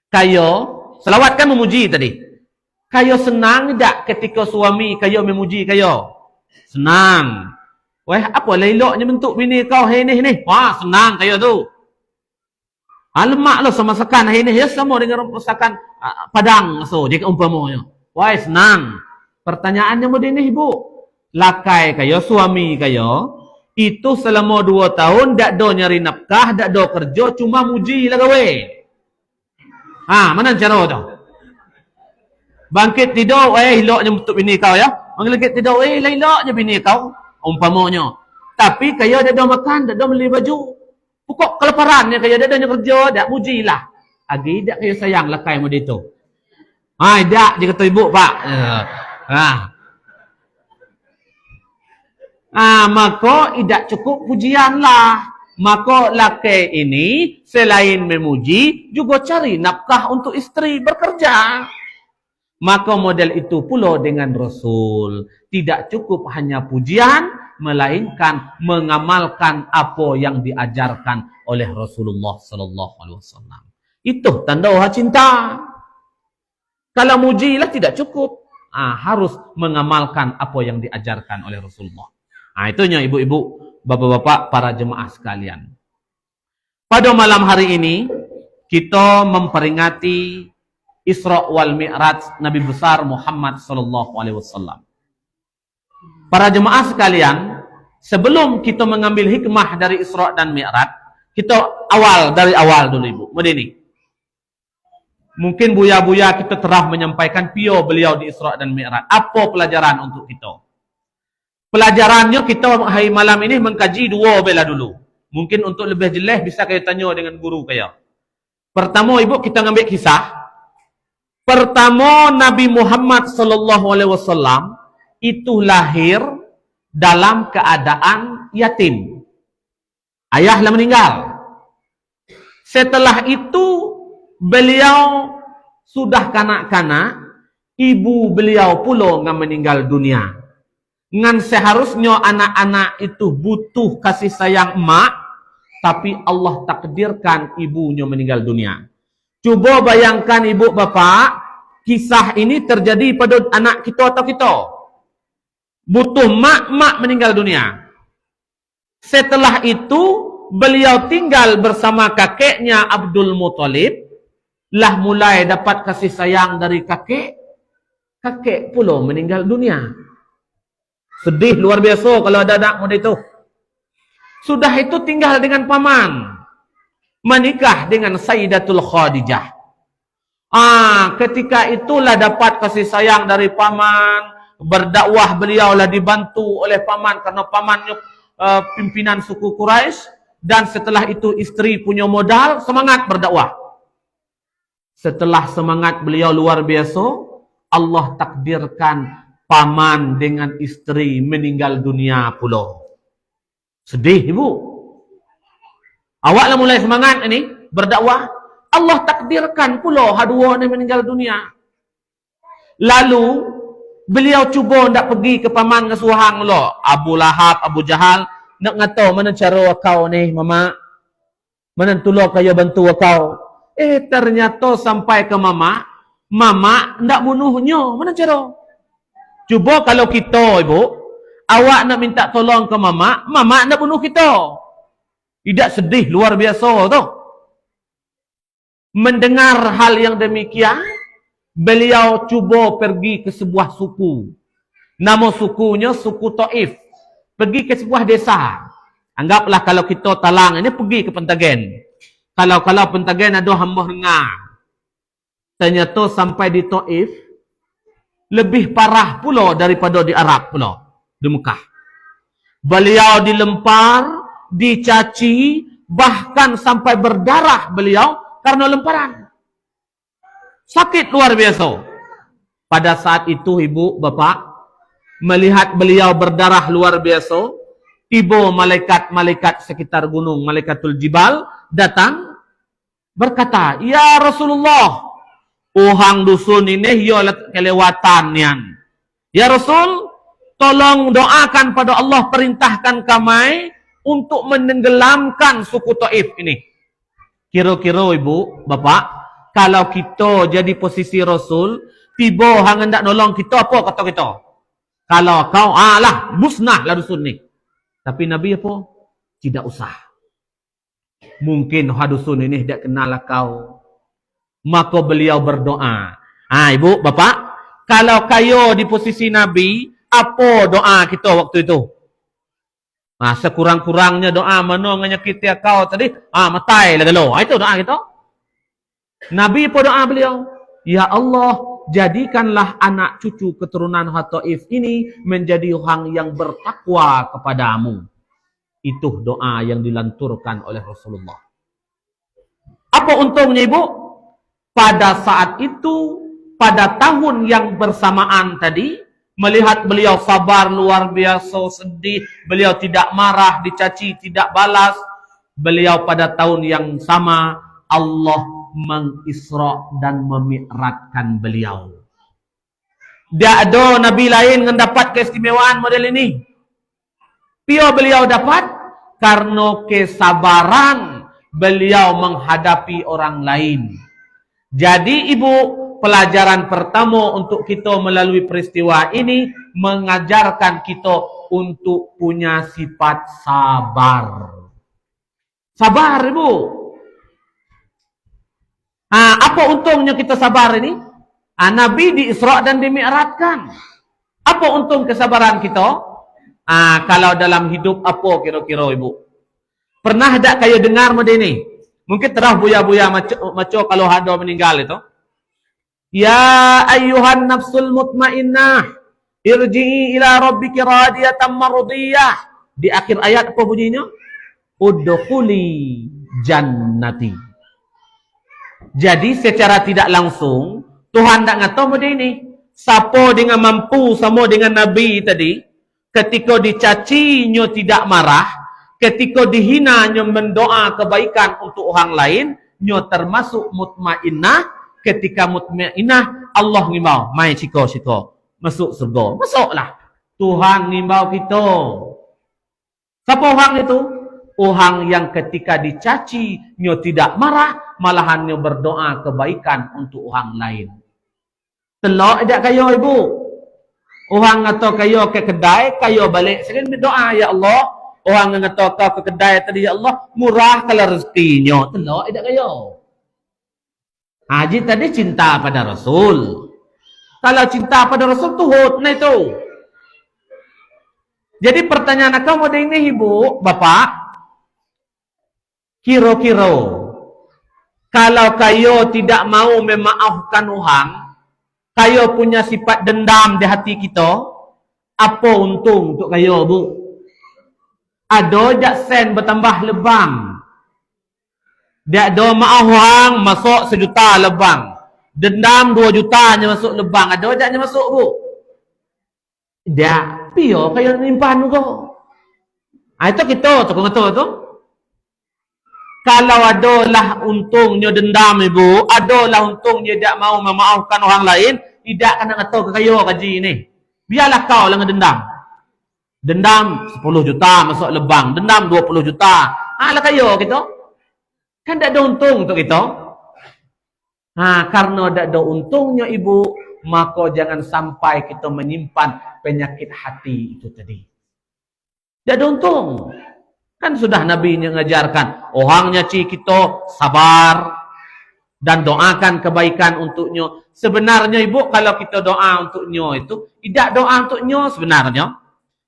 kayo salawat kan memuji tadi. Kayo senang tidak ketika suami kayo memuji kayo? Senang. Weh, apa leloknya bentuk bini kau hari ni? Wah, senang kayo tu. Lemak lo sama masakan hari ni. Ya, sama dengan masakan Padang. So, jika umpamanya. Wah, senang. Pertanyaannya model ni Ibu. Lakai kayo, suami kayo, itu selama 2 tahun tak ada nyari nafkah, tak ada kerja, cuma muji lah gawe. Mana cara tu? Bangkit tidur, eloknya untuk bini kau ya. Bangkit tidur, eloknya bini kau. Umpamanya. Tapi kaya dia dah makan, dia dah beli baju. Pokok kelaparannya kaya dia dah kerja, dak pujilah. Agi dak kaya sayang lakai mo dito. Hai dak dia kata ibu pak. Maka tidak cukup pujianlah. Maka laki ini selain memuji juga cari nafkah untuk isteri bekerja. Maka model itu pula dengan Rasul. Tidak cukup hanya pujian, melainkan mengamalkan apa yang diajarkan oleh Rasulullah sallallahu alaihi wasallam. Itu tanda cinta. Kalau mujilah tidak cukup. Harus mengamalkan apa yang diajarkan oleh Rasulullah. Itunya ibu-ibu, bapak-bapak, para jemaah sekalian. Pada malam hari ini, kita memperingati Isra wal Mi'raj Nabi besar Muhammad sallallahu alaihi wasallam. Para jemaah sekalian, sebelum kita mengambil hikmah dari Isra dan Mi'raj, kita dari awal dulu ibu. Begini. Mungkin buya-buya kita telah menyampaikan pio beliau di Isra dan Mi'raj. Apa pelajaran untuk kita? Pelajarannya kita hari malam ini mengkaji dua bela dulu. Mungkin untuk lebih jelas bisa kita tanya dengan guru kaya. Pertama ibu kita ngambil kisah. Pertama Nabi Muhammad sallallahu alaihi wasallam itu lahir dalam keadaan yatim. Ayahlah meninggal. Setelah itu beliau sudah kanak-kanak, ibu beliau pula yang meninggal dunia. Ngan seharusnya anak-anak itu butuh kasih sayang emak, tapi Allah takdirkan ibunya meninggal dunia. Coba bayangkan ibu bapak, kisah ini terjadi pada anak kita atau kita. Butuh mak meninggal dunia. Setelah itu beliau tinggal bersama kakeknya Abdul Muthalib, lah mulai dapat kasih sayang dari kakek. Kakek pula meninggal dunia. Sedih luar biasa kalau ada anak muda itu. Sudah itu tinggal dengan paman. Menikah dengan Sayyidatul Khadijah. Ketika itulah dapat kasih sayang dari paman. Berdakwah beliau lah dibantu oleh paman. Karena pamannya pimpinan suku Quraisy. Dan setelah itu istri punya modal. Semangat berdakwah. Setelah semangat beliau luar biasa. Allah takdirkan paman dengan istri meninggal dunia pula. Sedih ibu. Awaklah mulai semangat ini berdakwah. Allah takdirkan pula hadua ni meninggal dunia. Lalu beliau cuba nak pergi ke paman ngasuhang lo. Abu Lahab, Abu Jahal nak ngatahu mana cara kau ni mama. Mana tolong kaya bantu kau. Ternyata sampai ke mama ndak bunuhnya. Mana cara? Cuba kalau kita ibu, awak nak minta tolong ke mama nak bunuh kita. Tidak sedih luar biasa tu. Mendengar hal yang demikian, beliau cuba pergi ke sebuah suku. Nama sukunya suku Taif. Pergi ke sebuah desa. Anggaplah kalau kita talang ini pergi ke Pentagen. Kalau Pentagen ada hamba dengar. Ternyata sampai di Taif, lebih parah pula daripada di Arab pula. Di Mekah. Beliau dilempar, dicaci, bahkan sampai berdarah beliau karena lemparan. Sakit luar biasa. Pada saat itu ibu, bapak, melihat beliau berdarah luar biasa, tiba malaikat-malaikat sekitar gunung, Malaikatul Jibal, datang, berkata, "Ya Rasulullah, uhang dusun ini ialah kelewatan nian. Ya Rasul, tolong doakan pada Allah, perintahkan kami untuk menenggelamkan suku Taif ini." Kira-kira ibu, bapak, kalau kita jadi posisi Rasul, tiba hang hendak nolong kita, apa kata kita? Kalau kau, musnahlah dusun ni. Tapi Nabi apa? Tidak usah. Mungkin dusun ini tidak kenal kau. Maka beliau berdoa. Ibu, bapak, kalau kayo di posisi Nabi, apa doa kita waktu itu? Sekurang-kurangnya doa mana menyakiti kau tadi? Matai lah kalau. Itu doa kita. Nabi apa doa beliau? Ya Allah, jadikanlah anak cucu keturunan Hataif ini menjadi orang yang bertakwa kepadamu. Itu doa yang dilanturkan oleh Rasulullah. Apa untungnya ibu? Pada saat itu, pada tahun yang bersamaan tadi, melihat beliau sabar luar biasa, sedih, beliau tidak marah, dicaci, tidak balas. Beliau pada tahun yang sama, Allah mengisra dan memi'ratkan beliau. Tidak ada Nabi lain yang dapat keistimewaan model ini. Pio beliau dapat karena kesabaran beliau menghadapi orang lain. Jadi ibu, pelajaran pertama untuk kita melalui peristiwa ini mengajarkan kita untuk punya sifat sabar. Sabar ibu. Apa untungnya kita sabar ini? Nabi di Isra dan dimi'ratkan. Apa untung kesabaran kita? Kalau dalam hidup apa kira-kira ibu? Pernah tak kayu dengar model ini? Mungkin terah buya-buya maco kalau ada meninggal itu. Ya ayyuhan nafsul mutmainnah, irji'i ila rabbiki radiyatan mardiyah. Di akhir ayat apa bunyinya? Udkhuli jannati. Jadi secara tidak langsung Tuhan tak ngata model ini. Siapa dengan mampu sama dengan Nabi tadi, ketika dicaci nyo tidak marah, ketika dihina nyo mendoa kebaikan untuk orang lain, nyo termasuk mutmainnah. Ketika mutmainnah, Allah ngimbau, mai siko masuk surga. Masuklah. Tuhan ngimbau kita. Siapa orang itu? Orang yang ketika dicaci nyo tidak marah, malahan nyo berdoa kebaikan untuk orang lain. Telok tidak kayo ibu. Orang ngata kayo ke kedai, kayo balik sekali berdoa, ya Allah. Orang ngata kau ke kedai tadi, ya Allah, murah kalau rezekinya. Telok tidak kayo. Haji tadi cinta pada Rasul. Kalau cinta pada Rasul tuh nah itu. Jadi pertanyaan kamu ada ini ibu, bapak. Kira-kira kalau kayo tidak mau memaafkan orang, kayo punya sifat dendam di hati kita, apa untung untuk kayo, bu? Ada jak sen bertambah lebang. Dia ada maaf orang masuk 1 juta lebang. Dendam 2 juta nya masuk lebang. Ada jaknya masuk, bu? Dia pio kayo nimpan ko. Itu kita tukang tu. Kalau adalah untungnya dendam ibu, adalah untungnya tidak mau memaafkan orang lain, tidak akan ngataw ke kayo kaji ini. Biarlah kau lah ngedendam. Dendam 10 juta masuk lebang, dendam 20 juta. Lah kayo gitu. Kan tidak ada untung untuk kita. Karena tidak ada untungnya ibu, maka jangan sampai kita menyimpan penyakit hati itu tadi. Tidak ada untung. Kan sudah Nabi mengajarkan, orang nyaci kita sabar dan doakan kebaikan untuknya. Sebenarnya ibu, kalau kita doa untuknya itu, tidak doa untuknya sebenarnya.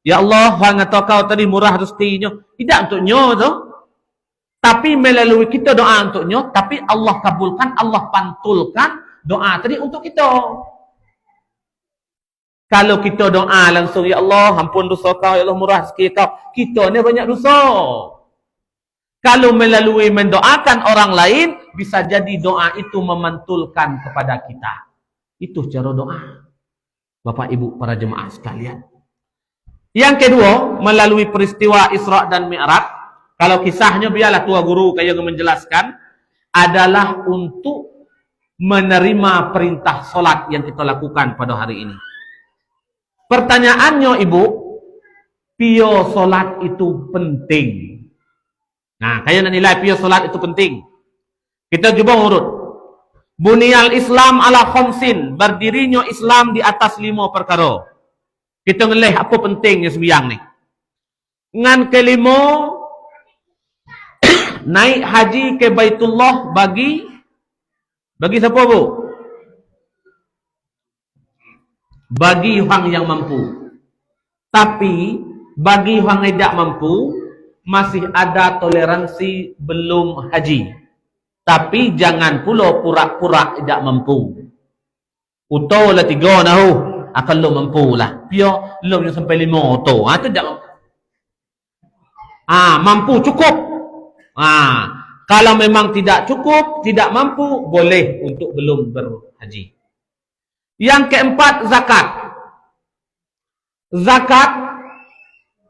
Ya Allah, orang atau kau tadi murah rezekinya. Tidak untuknya tu. Tapi melalui kita doa untuknya, tapi Allah kabulkan, Allah pantulkan doa tadi untuk kita. Kalau kita doa langsung, ya Allah, ampun dosa kau, ya Allah, murah rezeki kau. Kita ni banyak dosa. Kalau melalui mendoakan orang lain, bisa jadi doa itu memantulkan kepada kita. Itu cara doa. Bapak Ibu para jemaah sekalian. Yang kedua, melalui peristiwa Isra dan Mi'raj, kalau kisahnya biarlah tua guru kayak menjelaskan, adalah untuk menerima perintah solat yang kita lakukan pada hari ini. Pertanyaannya ibu, pio solat itu penting. Nah, kayak nak nilai pio solat itu penting. Kita coba urut. Bunyal Islam ala khamsin, berdirinya Islam di atas 5 perkara. Kita ngelih apa pentingnya sembiang ni. Ngan kelima, naik haji ke Baitullah bagi siapa bu? Bagi orang yang mampu. Tapi bagi orang yang tidak mampu, masih ada toleransi belum haji. Tapi jangan pula pura-pura tidak mampu. Uto lah 3 nahu. Akan lo mampu lah. Pio, lo yang sampai 5 uto. Tu tak mampu. Mampu cukup. Kalau memang tidak cukup, tidak mampu, boleh untuk belum berhaji. Yang keempat, zakat. Zakat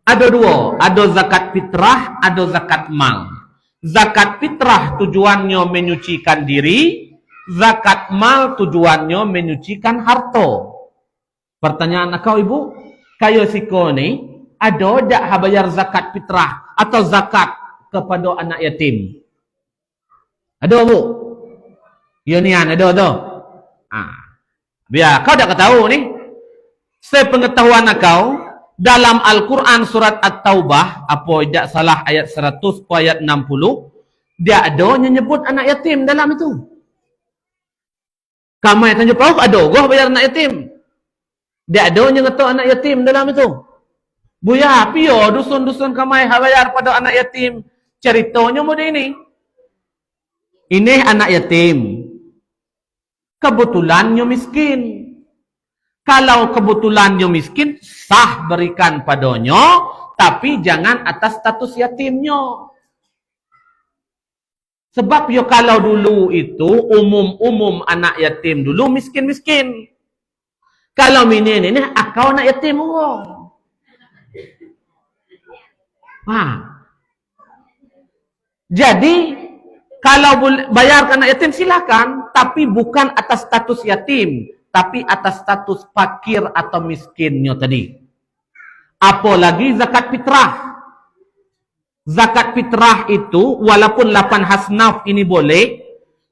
ada 2. Ada zakat fitrah, ada zakat mal. Zakat fitrah tujuannya menyucikan diri. Zakat mal tujuannya menyucikan harta. Pertanyaan kau ibu, kayo siko ni, ada tak bayar zakat fitrah atau zakat kepada anak yatim? Ada bu? Ya ni ada tu. Biar kau tak tahu ni. Sepengetahuan kau, dalam Al-Quran surat At-Taubah, apa tidak salah ayat 100 ayat 60, dia ada menyebut anak yatim dalam itu. Kamai Tanjung Pahuk ada goh bayar anak yatim. Dia ada nyegetok anak yatim dalam itu. Buya, pio dusun-dusun kamai bayar pada anak yatim. Ceritanya model ini. Ini anak yatim. Kebetulannya miskin. Kalau kebetulannya miskin, sah berikan padanya, tapi jangan atas status yatimnya. Sebab yo kalau dulu itu umum anak yatim dulu miskin-miskin. Kalau ini akau anak yatim orang. Jadi kalau bayar ke anak yatim silakan, tapi bukan atas status yatim, tapi atas status fakir atau miskinnya tadi. Apalagi zakat fitrah. Zakat fitrah itu walaupun 8 hasnaf ini boleh,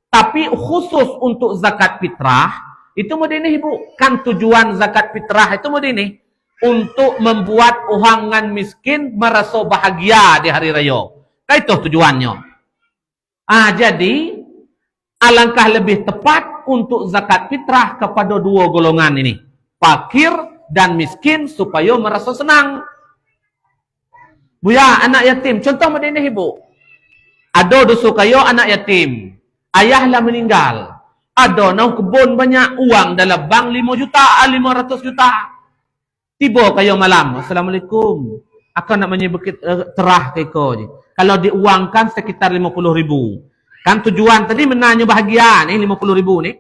tapi khusus untuk zakat fitrah itu model ini ibu. Kan tujuan zakat fitrah itu model ini untuk membuat orang miskin merasa bahagia di hari raya. Itu tujuannya. Jadi alangkah lebih tepat untuk zakat fitrah kepada 2 golongan ini, fakir dan miskin, supaya merasa senang. Buya, anak yatim. Contoh macam ini ibu. Ada dosa kayo anak yatim. Ayahlah meninggal. Ada nang kebun banyak uang dalam bank 5 juta, 500 juta. Tiba kayo malam. Assalamualaikum. Aku nak menyebut terah ke kau je. Kalau diuangkan sekitar 50 ribu. Kan tujuan tadi menanya bahagia ni 50 ribu ni.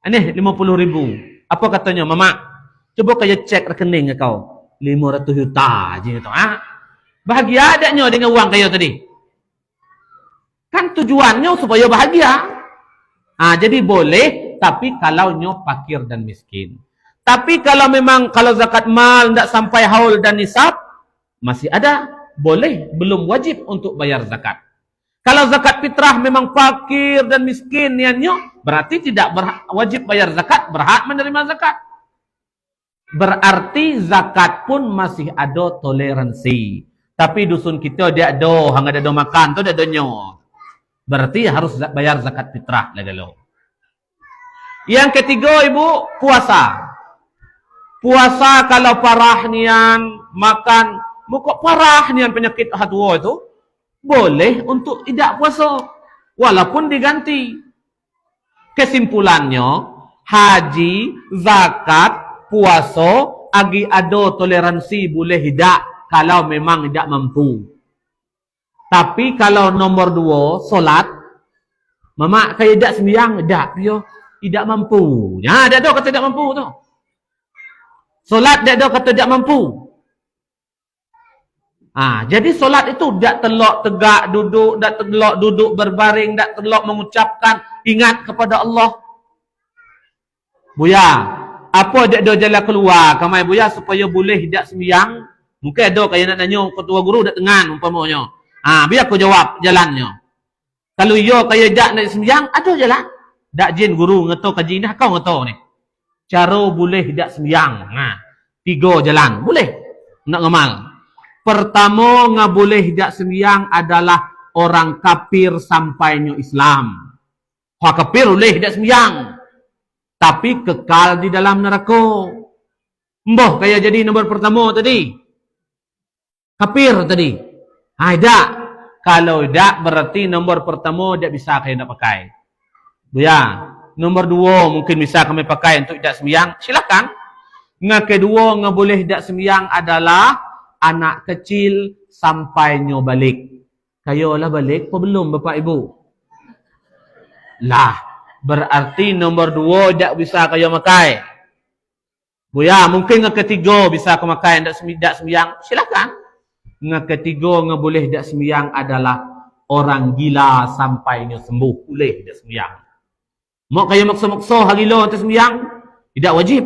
Ini 50 ribu. Apa katanya? Mama, coba kayo cek rekening kau. 500 juta je tu. Bahagia adanya dengan uang kayo tadi. Kan tujuannya supaya bahagia. Jadi boleh, tapi kalau nyo fakir dan miskin. Tapi kalau memang kalau zakat mal tidak sampai haul dan nisab, masih ada, boleh, belum wajib untuk bayar zakat. Kalau zakat fitrah memang fakir dan miskin niannya, berarti tidak wajib bayar zakat, berhak menerima zakat. Berarti zakat pun masih ada toleransi. Tapi dusun kita dia ada, hang ada makan tu dia adanya. Berarti harus bayar zakat fitrah lah dulu. Yang ketiga ibu, puasa. Puasa kalau parah nian makan, muka parah nian penyakit hadwa itu, boleh untuk tidak puasa walaupun diganti. Kesimpulannya, haji, zakat, puasa agi ada toleransi boleh tidak. Kalau memang tidak mampu. Tapi kalau nomor 2, solat. Mama, kaya tidak sembiang. Tak, dia tidak mampu. Dia ada kata tidak mampu tu. Solat dia ada kata tidak mampu. Jadi solat itu tidak telok tegak duduk, tidak telok duduk berbaring, tidak telok mengucapkan ingat kepada Allah. Buya, apa dia ada jalan keluar kamai buya supaya boleh tidak sembiang? Mungkin ada kaya nak tanya ketua guru dak tengan umpamanya. Biar aku jawab jalannya. Kalau yo kaya dak nak sembahyang, ada jalan. Dak jin guru ngeto kaji dah kau ngeto ni. Cara boleh dak sembahyang. 3 jalan. Boleh nak ngamal. Pertama boleh dak sembahyang adalah orang kafir sampainya Islam. Orang kafir boleh dak sembahyang. Tapi kekal di dalam neraka. Mbah kaya jadi nombor pertama tadi. Kafir tadi. Tak. Kalau tak berarti nombor pertama dia bisa kaya nak pakai. Buya, Nombor 2 mungkin bisa kami pakai untuk idak sembahyang, silakan. Yang kedua yang boleh idak sembahyang adalah anak kecil sampai nyo balik. Kayo lah balik apa belum bapak ibu? Lah, berarti nombor 2 idak bisa kayo makai. Buya, mungkin yang ketiga bisa kau makai idak sembahyang, silakan. Yang ketiga yang boleh idak sembahyang adalah orang gila sampai nyo sembuh, boleh idak sembahyang. Mau kayo maksa-maksa hari lo untuk sembahyang, tidak wajib.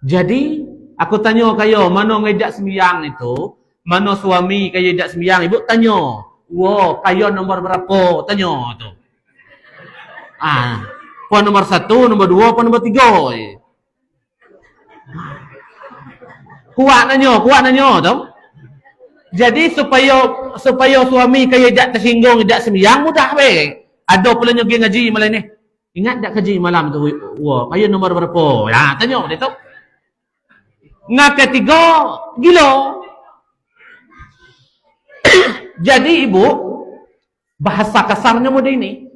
Jadi, aku tanya kayo, mana ngidak sembahyang itu? Mana suami kayo idak sembahyang? Ibu tanya, wow, kayo nombor berapa? Tanya tu. Puan nombor 1, nombor 2, puan nombor 3. Kuat nanya tu. Jadi supaya suami kayo idak tersinggung, idak sembahyang, mudah be. Ada pula nyogi ngaji malam ni. Ingat tak kaji malam tu? Wah, kayo nombor berapa? Ya, tanya dia tu. Yang ketiga, gila. Jadi ibu, bahasa kasarnya mudah ini.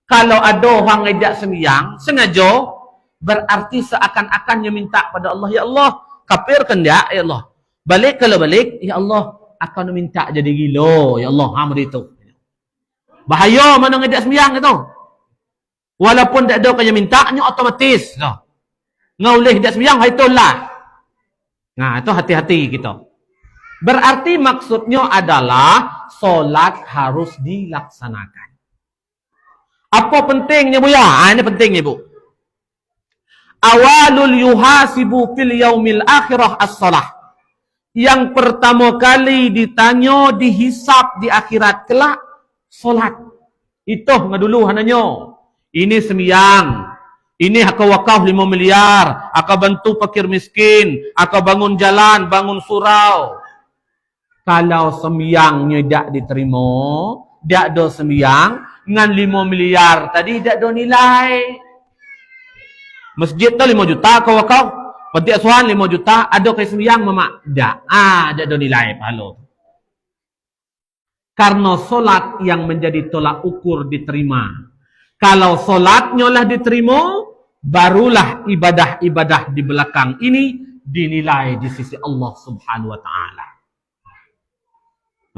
Kalau ada orang idak sembahyang, sengaja, berarti seakan-akannya minta pada Allah, ya Allah, kafirkan dia, ya Allah. Balik kalau balik, ya Allah, akan minta jadi gila, ya Allah, itu. Bahaya mana ngidak sembahyang itu. Walaupun tak ada kaya mintanya otomatis. Ngoleh idak sembahyang haitullah. Nah, itu hati-hati kita. Berarti maksudnya adalah solat harus dilaksanakan. Apa pentingnya bu ya? Ini pentingnya bu. Awalul yuhasibu fil yaumil akhirah as-salah. Yang pertama kali ditanya, dihisap di akhirat kelak, solat. Itu dulu hananya. Ini sembahyang. Ini aku wakaf 5 miliar. Aku bantu fakir miskin. Aku bangun jalan, bangun surau. Kalau sembahyangnya tidak diterima, tidak ada sembahyang, dengan 5 miliar tadi tidak ada nilai. Masjid tu 5 juta, aku wakaf. Panti asuhan 5 juta, ada ke sembahyang mama? Tak. Tak ada nilai pahala. Karena solat yang menjadi tolak ukur diterima. Kalau solatnya lah diterima, barulah ibadah-ibadah di belakang ini dinilai di sisi Allah Subhanahu wa taala.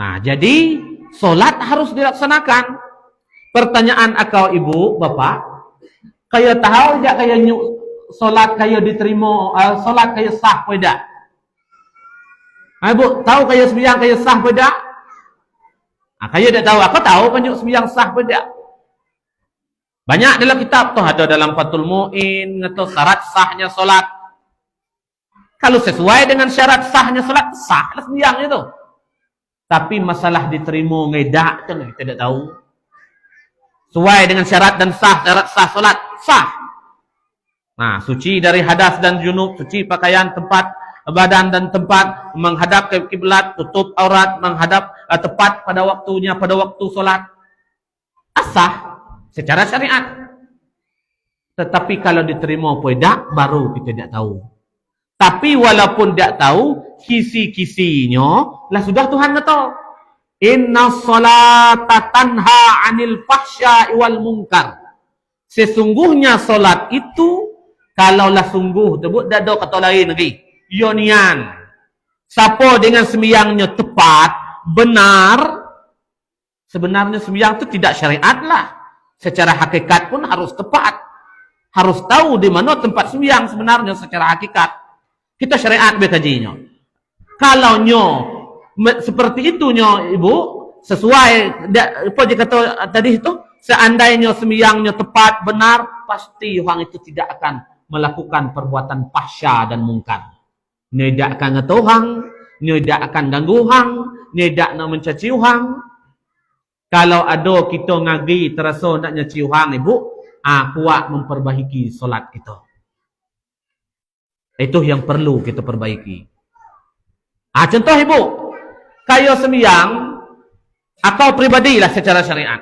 Nah, jadi solat harus dilaksanakan. Pertanyaan akau ibu, bapak, kaya tahu tak kaya solat kaya diterima, solat kaya sah ke tak? Ibu tahu kaya sembahyang kaya sah ke tak? Kaya tak tahu, aku tahu kan sembahyang sah ke tak? Banyak dalam kitab tu, ada dalam Fathul Mu'in, atau syarat sahnya solat. Kalau sesuai dengan syarat sahnya solat, sah lah sembahyang itu. Tapi masalah diterima ngedak tu kita tidak tahu. Sesuai dengan syarat dan syarat sah solat, sah. Nah, suci dari hadas dan junub, suci pakaian, tempat badan dan tempat, menghadap ke kiblat, tutup aurat, menghadap tepat pada waktunya, pada waktu solat. Asah secara syariat. Tetapi kalau diterima apa tidak, baru kita tidak tahu. Tapi walaupun tidak tahu, kisi-kisinya lah sudah Tuhan kata. Inna salata tanha anil fahsya'i wal munkar. Sesungguhnya solat itu, kalaulah sungguh, tak ada kata lain lagi. Yonian. Siapa dengan sembahyangnya tepat, benar, sebenarnya sembahyang itu tidak syariat lah. Secara hakikat pun harus tepat. Harus tahu di mana tempat sembahyang sebenarnya secara hakikat. Kita syariat berkajinya. Kalau seperti itu ibu, sesuai apa dia kata tadi itu, seandainya sembahyangnya tepat, benar, pasti orang itu tidak akan melakukan perbuatan fahsya dan mungkar. Dia tidak akan ngata orang, dia tidak akan ganggu orang, dia tidak nak mencaci orang. Kalau ada kita ngaji terasa nak nyaci orang ibu, kuat memperbaiki solat kita. Itu yang perlu kita perbaiki. Contoh ibu, kaya sembahyang, akau pribadilah secara syariat.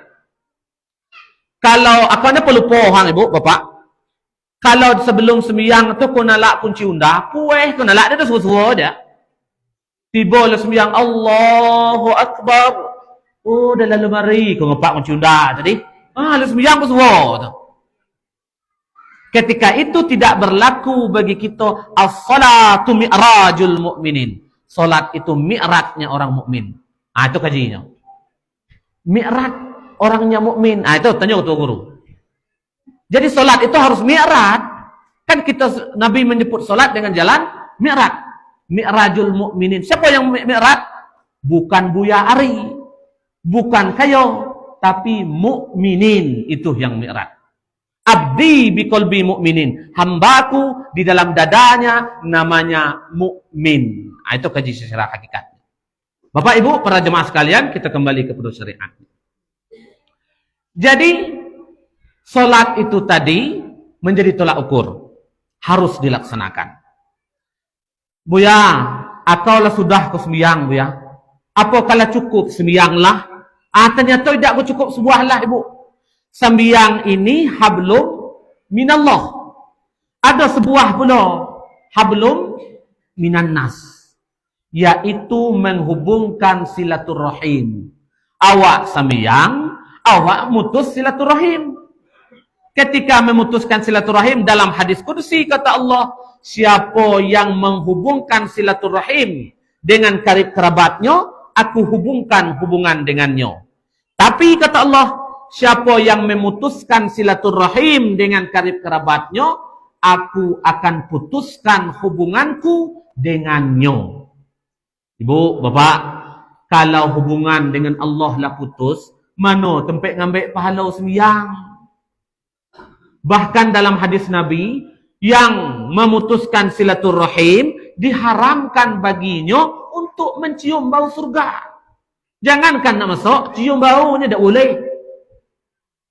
Kalau akau ni pelupa orang ibu, bapak, kalau sebelum sembahyang tu kau nalak kunci undah, pueh kau nalak dia tu suruh-suruh dia. Tiba lah sembahyang, Allahu Akbar. Oh, dalam lemari kau ngepak kunci undah tadi. Lalu sembahyang kau suruh tu. Ketika itu tidak berlaku bagi kita as-salatu mi'rajul mu'minin. Salat itu mi'rajnya orang mukmin. Ah, itu kajinya. Mi'raj orangnya mukmin. Ah, itu tanya ketua guru. Jadi salat itu harus mi'raj. Kan kita Nabi menyebut salat dengan jalan mi'raj. Mi'rajul mu'minin. Siapa yang mi'raj? Bukan Buya Ari, bukan kayo, tapi mukminin itu yang mi'raj. Abdi biqalbi mu'minin. Hambaku di dalam dadanya namanya mukmin. Nah, itu kaji secara hakikat. Bapak Ibu, para jemaah sekalian, kita kembali kepada syariat. Jadi, salat itu tadi menjadi tolak ukur. Harus dilaksanakan. Buya, akaulah sudah ke sembiang, Buya. Apakala cukup sembianglah? Ah, ternyata tidak cukup sebuahlah, Ibu. Sembiang ini hablum minallah. Ada sebuah pula hablum minannas, yaitu menghubungkan silaturahim. Awak sembiang, awak mutus silaturahim. Ketika memutuskan silaturahim dalam hadis qudsi kata Allah, siapa yang menghubungkan silaturahim dengan karib kerabatnya, aku hubungkan hubungan dengannya. Tapi kata Allah, siapa yang memutuskan silaturahim dengan karib kerabatnya, aku akan putuskan hubunganku dengannya. Ibu, bapak, kalau hubungan dengan Allah lah putus, mana tempat ngambil pahala sembiang? Bahkan dalam hadis Nabi, yang memutuskan silaturahim diharamkan baginya untuk mencium bau surga. Jangankan nak masuk, cium baunya tak boleh.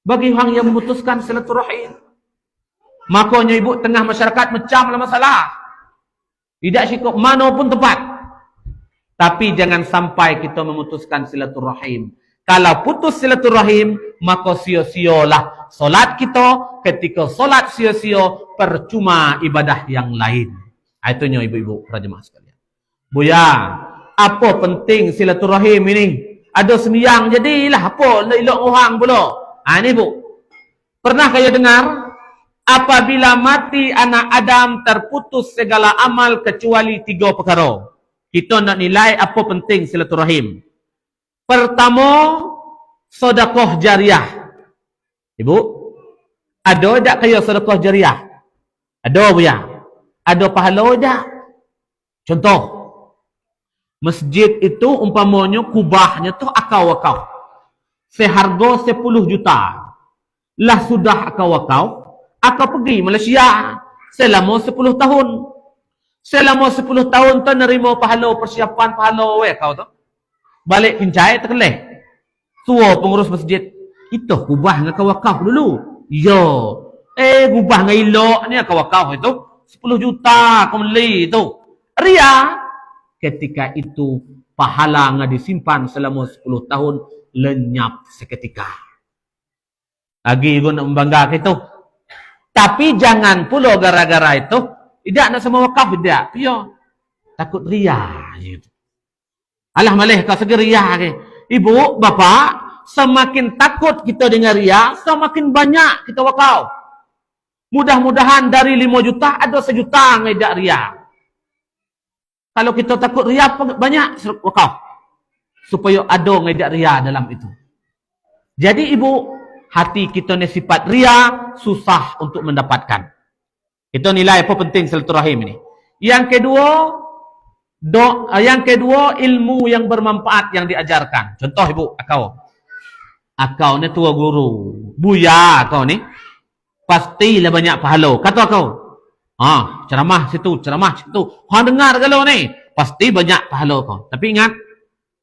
Bagi orang yang memutuskan silaturahim. Makanya ibu tengah masyarakat macamlah masalah. Tidak syukur mana pun tempat. Tapi jangan sampai kita memutuskan silaturahim. Kalau putus silaturahim, maka sia-sialah solat kita. Ketika solat sia-sia, percuma ibadah yang lain. Itunya ibu-ibu para jemaah sekalian. Buya, apa penting silaturahim ini? Ada sembiang jadilah apa elok orang pula. Ini bu. Pernah kaya dengar? Apabila mati anak Adam terputus segala amal kecuali 3 perkara. Kita nak nilai apa penting silaturahim. Pertama, sedekah jariah. Ibu, ada tak kaya sedekah jariah? Ada bu ya? Ada pahala tak? Contoh, masjid itu umpamanya kubahnya tu akau-akau. Seharga 10 juta. Lah sudah akau-akau, akau pergi Malaysia selama 10 tahun. Selama 10 tahun tu nerima pahala persiapan pahala kau tu. Balik kincai terkeleh. Tua pengurus masjid. Itu kubah dengan kawakau dulu. Ya. Kubah dengan elok ni kawakau itu 10 juta kau beli itu. Ria. Ketika itu pahala nga disimpan selama 10 tahun lenyap seketika. Lagi gua nak membangga itu. Tapi jangan pula gara-gara itu tidak nak sama wakaf tidak. Ya. Takut ria gitu. Alah malih kau segi ria ke. Ibu, bapa, semakin takut kita dengan ria, semakin banyak kita wakaf. Mudah-mudahan dari 5 juta ada 1 juta ngejak ria. Kalau kita takut ria banyak wakaf. Supaya ada ngejak ria dalam itu. Jadi ibu, hati kita ni sifat ria susah untuk mendapatkan. Itu nilai apa penting silaturahim ini. Yang kedua ilmu yang bermanfaat yang diajarkan. Contoh ibu, akau ni tua guru, buya kau ni pastilah banyak pahala. Kata kau, ceramah situ. Kau dengar kalau ni pasti banyak pahala kau. Tapi ingat,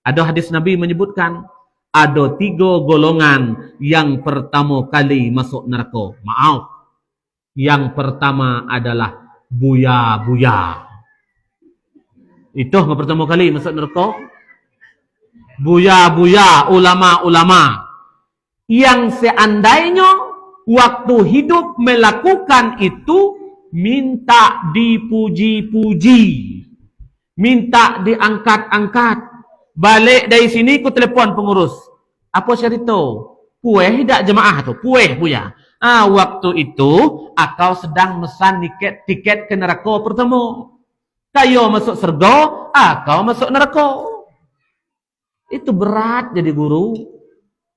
ada hadis Nabi menyebutkan ada 3 golongan yang pertama kali masuk neraka. Maaf, yang pertama adalah buya-buya. Itu yang pertama kali masuk neraka. Buya-buya, ulama-ulama. Yang seandainya waktu hidup melakukan itu, minta dipuji-puji. Minta diangkat-angkat. Balik dari sini ku telefon pengurus. Apa cerita? Pueh tak jemaah tu? Pueh buya. Waktu itu akau sedang mesan tiket ke neraka pertama. Kayo masuk surga, akau masuk neraka. Itu berat jadi guru.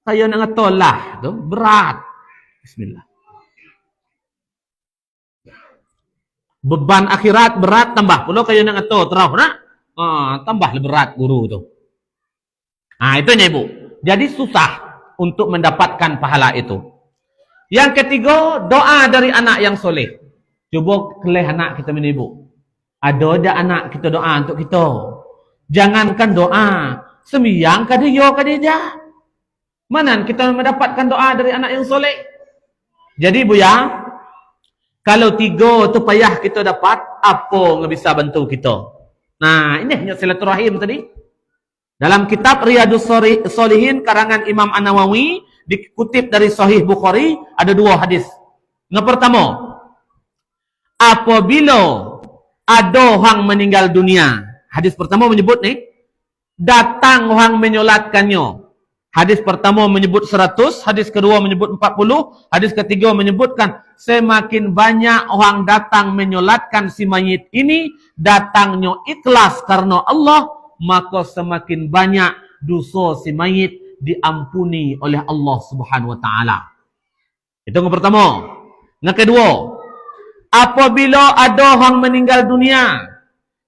Kayo nak ngatolah tu berat. Bismillah. Beban akhirat berat tambah pula kayo nak ngato terus nak. Tambah berat guru tu. Itu Ibu. Jadi susah untuk mendapatkan pahala itu. Yang ketiga, doa dari anak yang soleh. Cuba kelih anak kita menibu. Ada aja anak kita doa untuk kita. Jangankan doa, semiyang kada yo kada dia. Mana kita mendapatkan doa dari anak yang soleh? Jadi Buya, kalau tiga tu payah kita dapat, apa yang bisa bantu kita? Nah, ini hanya silaturahim tadi. Dalam kitab Riyadus Shalihin karangan Imam An-Nawawi dikutip dari Sahih Bukhari ada dua hadis. Yang pertama, apabila ada orang meninggal dunia, hadis pertama menyebut nih, datang orang menyolatkannya. Hadis pertama menyebut 100, hadis kedua menyebut 40, hadis ketiga menyebutkan semakin banyak orang datang menyolatkan si mayit ini, datangnya ikhlas karena Allah, maka semakin banyak dosa si mayit diampuni oleh Allah Subhanahu wa taala. Itu yang pertama. Yang kedua, apabila ada orang meninggal dunia,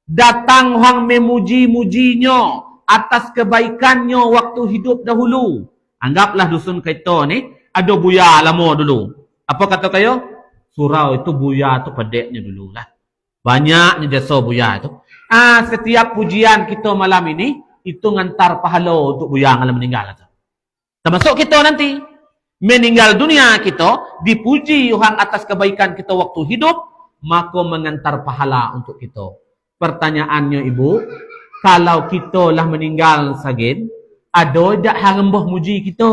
datang orang memuji-mujinya atas kebaikannya waktu hidup dahulu. Anggaplah dusun kita ni ada buya lama dulu. Apa kata kayo? Surau itu buya tu pedeknya dulu lah. Banyaknya jasa buya itu. Setiap pujian kita malam ini itu ngantar pahala untuk buya yang meninggal. Termasuk kita nanti meninggal dunia kita dipuji orang atas kebaikan kita waktu hidup, maka mengantar pahala untuk kita. Pertanyaannya Ibu, kalau kita lah meninggal sagin, ada tak harembah muji kita?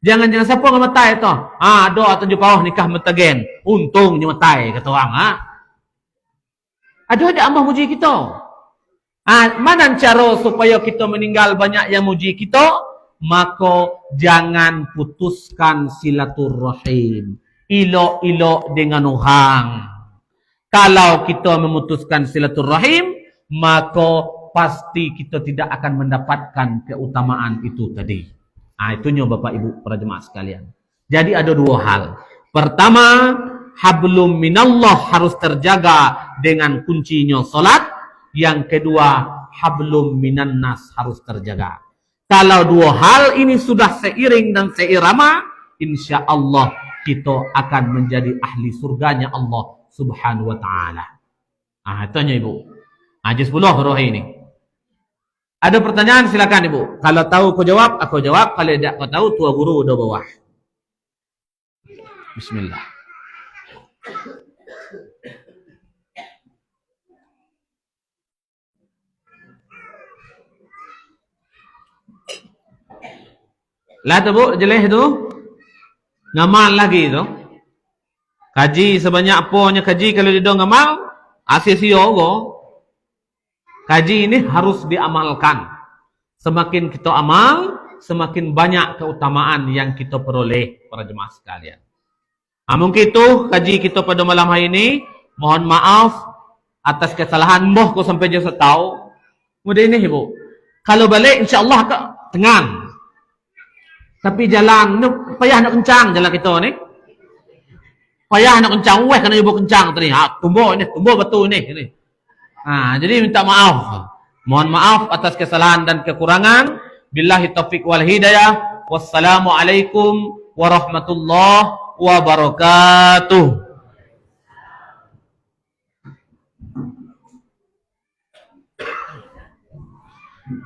Jangan siapa yang matai tu. Ada atau jumpa nikah metagen. Untungnya matai kata orang. Ada tak ambah muji kita? Mana cara supaya kita meninggal banyak yang muji kita? Maka jangan putuskan silaturahim. Ilok-ilok dengan orang. Kalau kita memutuskan silaturahim, maka pasti kita tidak akan mendapatkan keutamaan itu tadi. Itunya Bapak Ibu para jemaah sekalian. Jadi ada dua hal. Pertama, hablum minallah harus terjaga dengan kuncinya salat. Yang kedua, hablum minannas harus terjaga. Kalau dua hal ini sudah seiring dan seirama, insya Allah kita akan menjadi ahli surganya Allah Subhanahu wa ta'ala. Itunya Ibu. Ajis 10 roh ini. Ada pertanyaan silakan Ibu. Kalau tahu kau jawab, aku jawab. Kalau tidak kau tahu, tua guru udah bawah. Bismillah. Lah tu Bu, jeleh tu. Ngamal lagi tu. Kaji sebanyak apanya kaji kalau dia ngamal, asia-sia go. Kaji ini harus diamalkan. Semakin kita amal, semakin banyak keutamaan yang kita peroleh para jemaah sekalian. Mungkin itu kaji kita pada malam hari ini. Mohon maaf atas kesalahan mbah ko sampai jauh setau. Kemudian ini Ibu. Kalau balik insya-Allah ke tenang. Tapi jalan, payah nak kencang jalan kita ni. Payah nak kencang, kena ibu kencang tadi. Tumbuh betul ni. Jadi minta maaf. Mohon maaf atas kesalahan dan kekurangan. Billahi taufiq wal hidayah. Wassalamualaikum warahmatullahi wabarakatuh.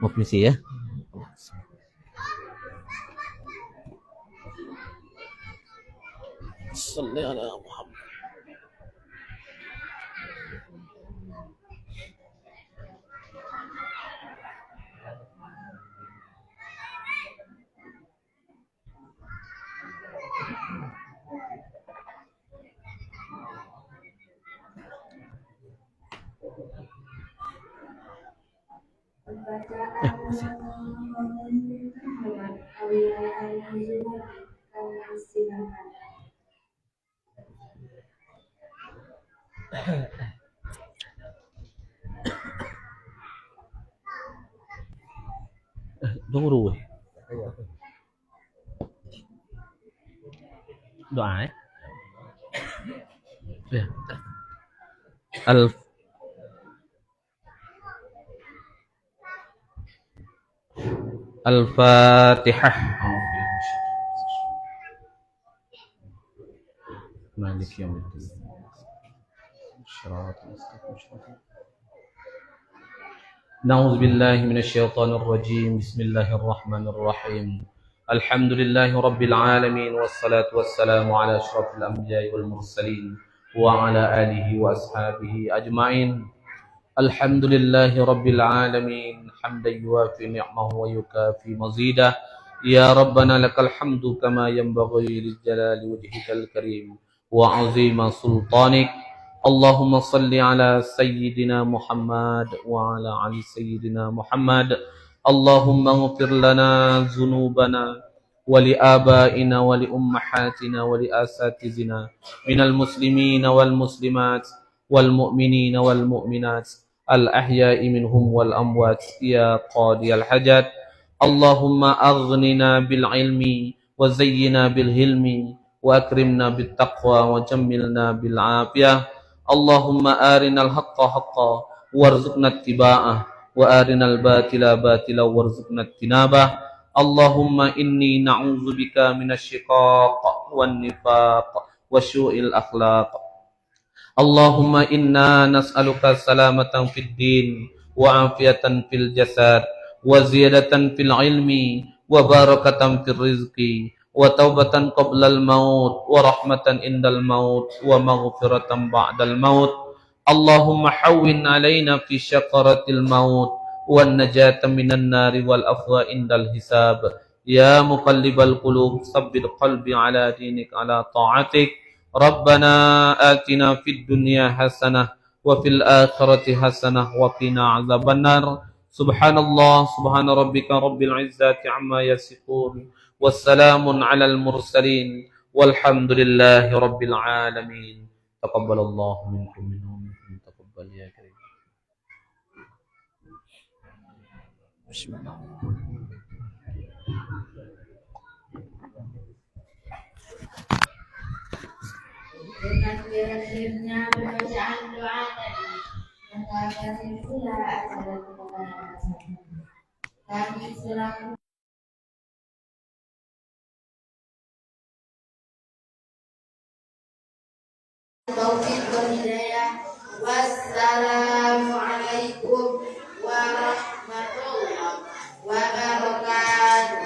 Permisi ya. Salli ala Muhammad. Tunggu dulu. Doa ya. Al-Fatihah. Malik yaumiddin. Na'udzu billahi minasyaitonir rajim. Bismillahirrahmanirrahim. Alhamdulillahi rabbil alamin wassalatu wassalamu ala asyrafil anbiya'i wal mursalin wa ala alihi wa ashabihi ajma'in. Alhamdulillahi rabbil alamin hamdan yuwafi ni'mahu wa yukafi mazidah. Ya Rabbana lakal hamdu kama yanbaghi li jalali wajhikal karim wa 'azima sultanik. Allahumma salli ala sayyidina Muhammad wa ala ali sayyidina Muhammad. Allahumma ighfir lana dhunubana wa li abaina wa li ummahatina wa li asatizina minal muslimina wal muslimat wal mu'minina wal mu'minat al ahya'i minhum wal amwat ya qadiyal hajat. Allahumma aghnina bil ilmi wa zayyina bil hilmi wa akrimna bit taqwa wa jammilna bil afiyah. Allahumma arinal haqqa haqqan warzuqna ittiba'ah wa arinal batila batila warzuqna ijtinabah. Allahumma inni na'udzubika minasy syiqaq wan nifaq wa syu'il akhlaq. Allahumma inna nas'aluka salamatan fid din wa afiyatan fil jasad wa ziyadatan fil ilmi wa barakatan fil rizqi wa taubatan qablal maut wa rahmatan indal maut wa maghfiratan ba'dal maut. Allahumma hawwin alaina fi syakaratil maut wan najata minan nari wal afwa indal hisab. Ya muqallibal qulub tsabbit qalbi ala dinik ala ta'atik. Rabbana atina fid dunya hasanah wa fil akhirati hasanah wa qina adzabannar. Subhanallah subhana rabbika rabbil izzati amma yasifun. Wassalamun alal mursalin walhamdulillahi rabbil alamin. Taqabbalallahu minkum minhum taqabbal ya karim. Bismillah. Dengan berakhirnya pembacaan doa tadi, maka kami pula acara kepada kami selaku Taufiq wal hidayah. Wassalamualaikum warahmatullahi wabarakatuh.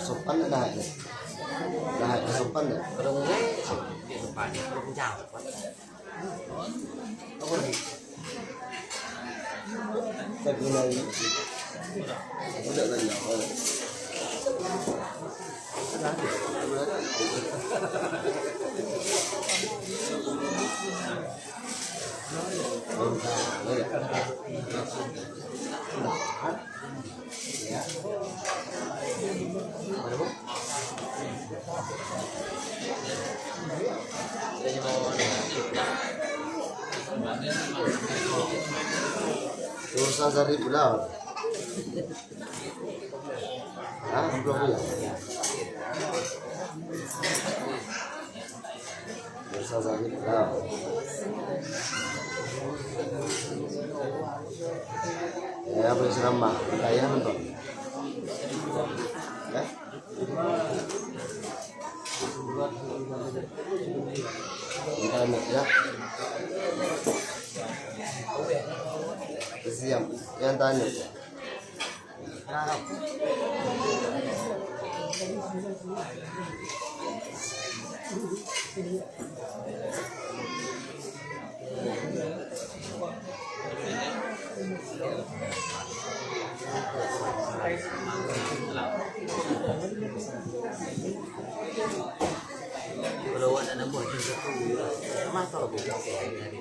Sopan dah hai. Dah hai sopan dah. Kalau enggak, di depan belum jauh. Apa ni? Tak guna ini. Tidak tanya. Dosa dari pulau. Ah, belum ya. Ya, berceramah, bayar untuk. Ya. Kita ya. Siap, yang tanya. Kalau ada buat satu, mas kalau bukan hari.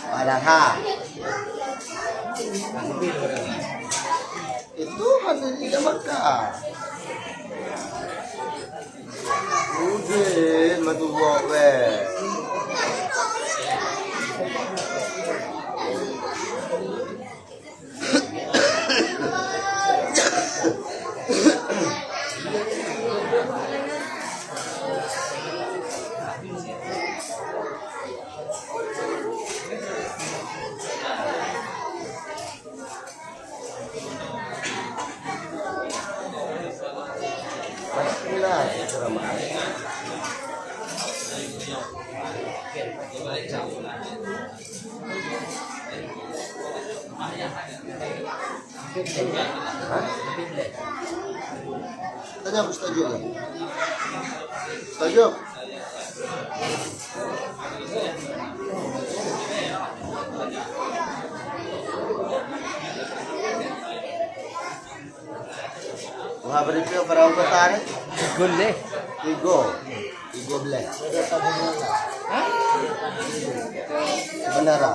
Padahal itu kan tidak Mekah. Mungkin matu wae. Tanya aku setuju lah. Setuju? Wah, berarti berapa petani? Gule. Tiga belas. Sebenarnya.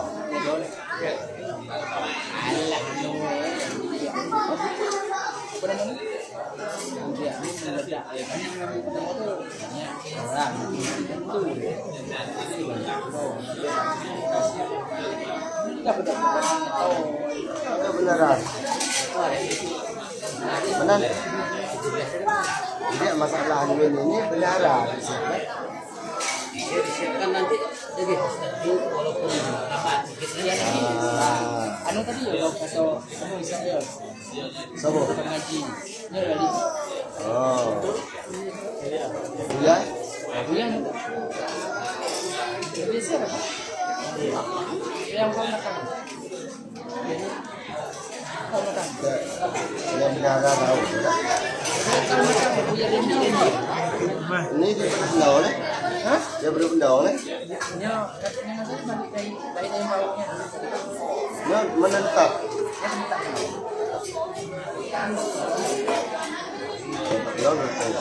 Beneran. Benar. Tidak masalah ini beneran. Kan nanti jadi walaupun lama sedikit ya. Anu tadi ya atau kamu bisa ya. Sabo. Ngaji. Ya kali. Oh. Ya. Yang biasa apa? Yang kamu makan. Kamu makan. Yang biasa tahu. Kamu makan punya ini. Ini di Pendau nih. Hah? Dia Pendau nih. Ya, katanya ada dari baunya. Dia menetap. Ya betul.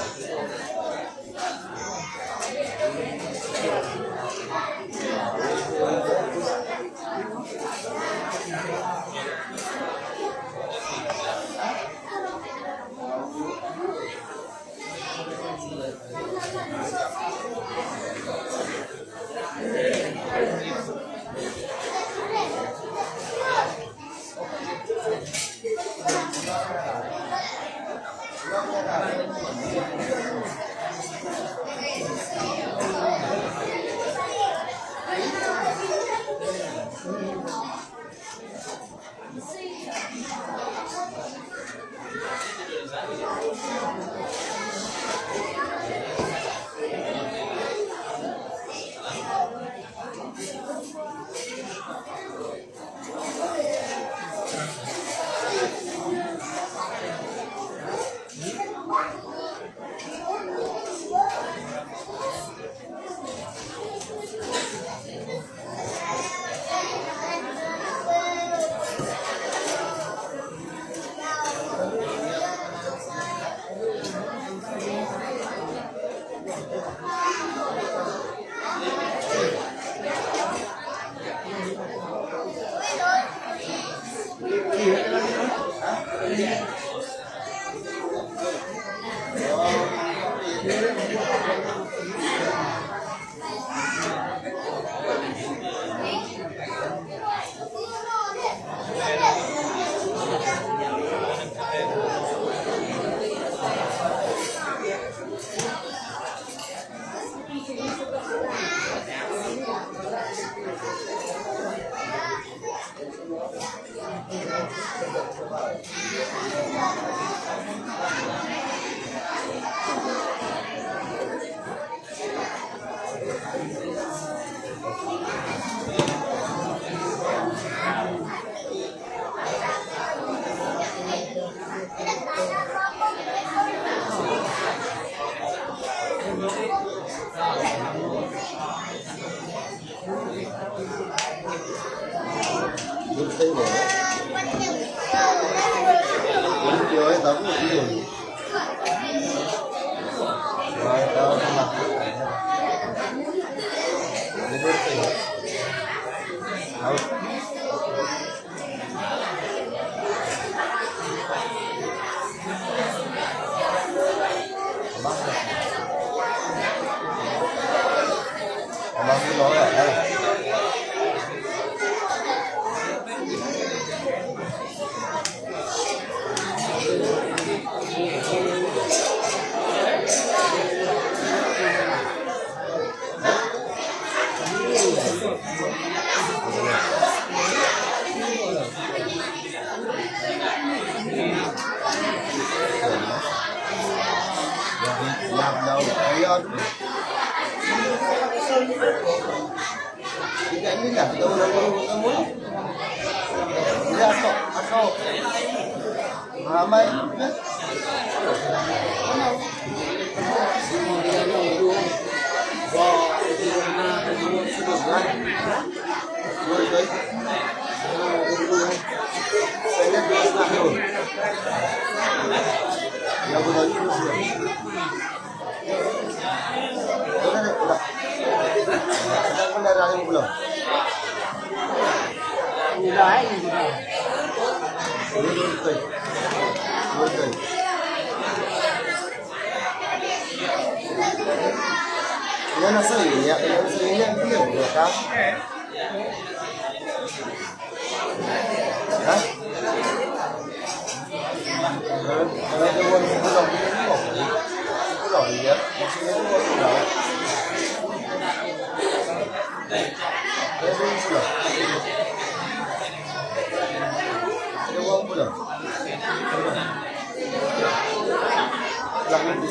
Kamu,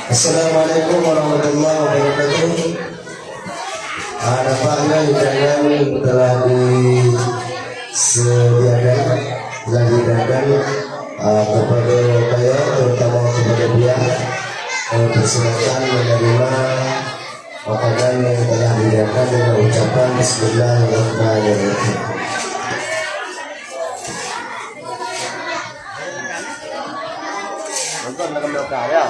Assalamualaikum warahmatullahi wabarakatuh. Nampaknya hidangan telah disediakan, kepada saya, terutama kepada dia, persilakan menerima makanan yang telah disediakan dengan ucapan Bismillahirrahmanirrahim. Nonton akan belakang ya.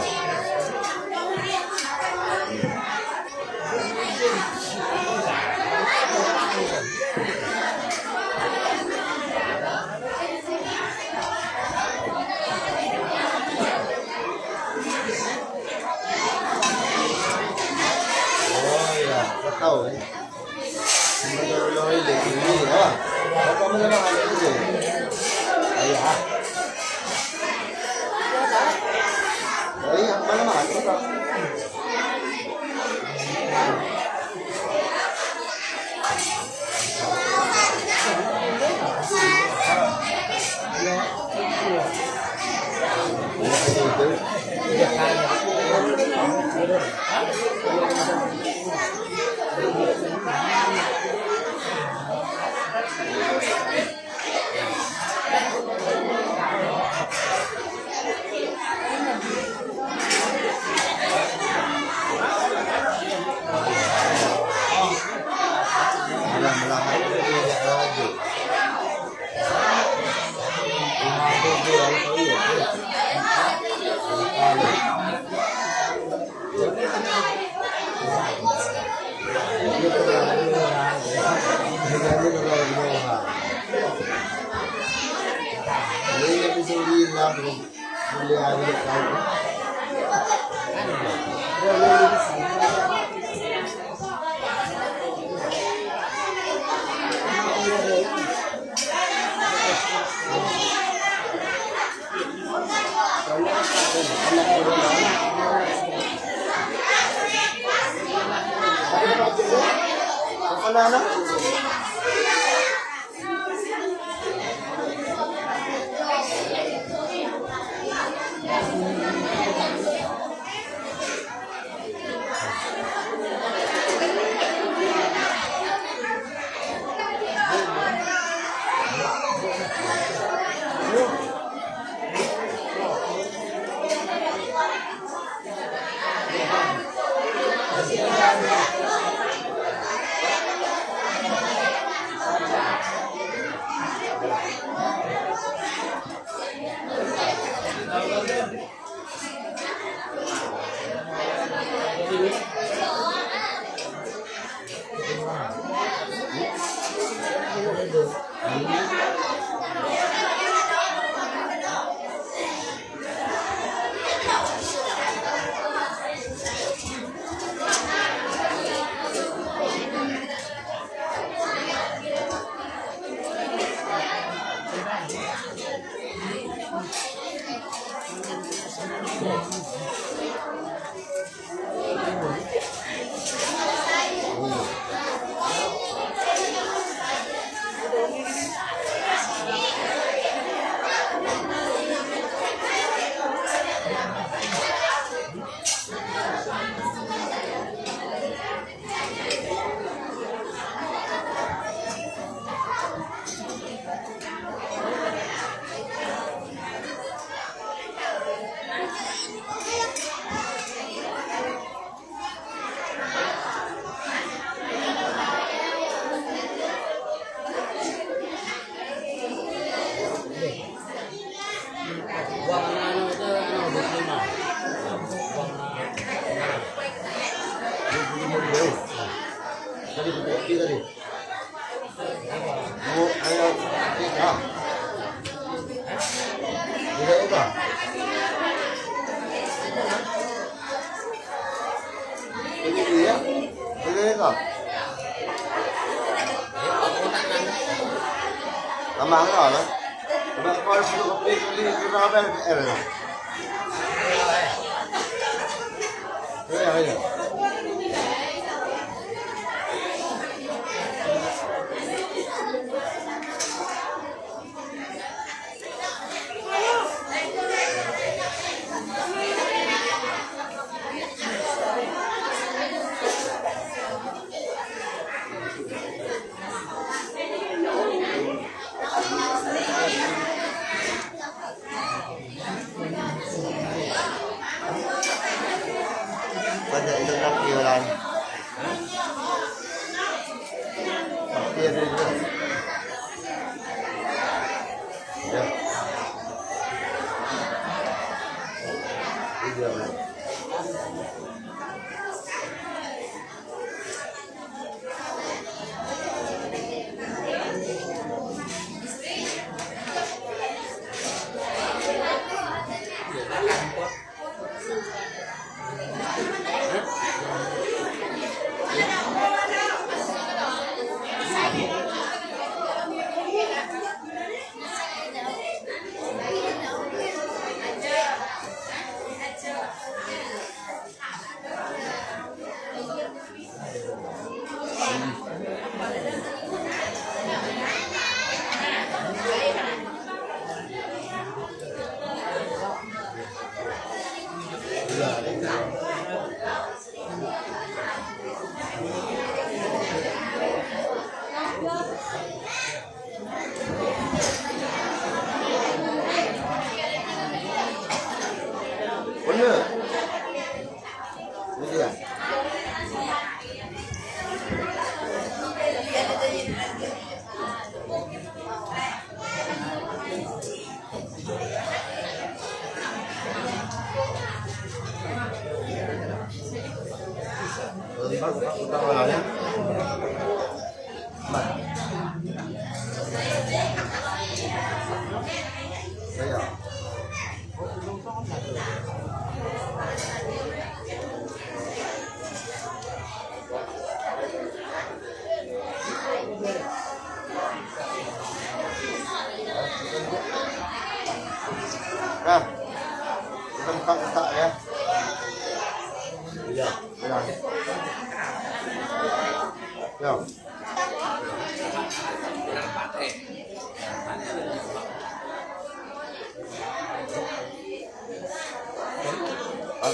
Tahu kan? Menurut ini, apa mengenal hal itu? Ayah. Ayah mana kita? Uang anu itu anu 25. Uang Tadi kopi tadi. Mau ayo kita. Tidak apa? Ini dia. Boleh tak? Tambah enggak lah. Udah kau sudah kopi sudah apa lah. Ya. Banyak itu kaki orang. Pasti ada juga. Ya. Iya. Bener. Ini dia. Utang orangnya. Saya. Nah, tempat ya. Iya. Ya. Ya.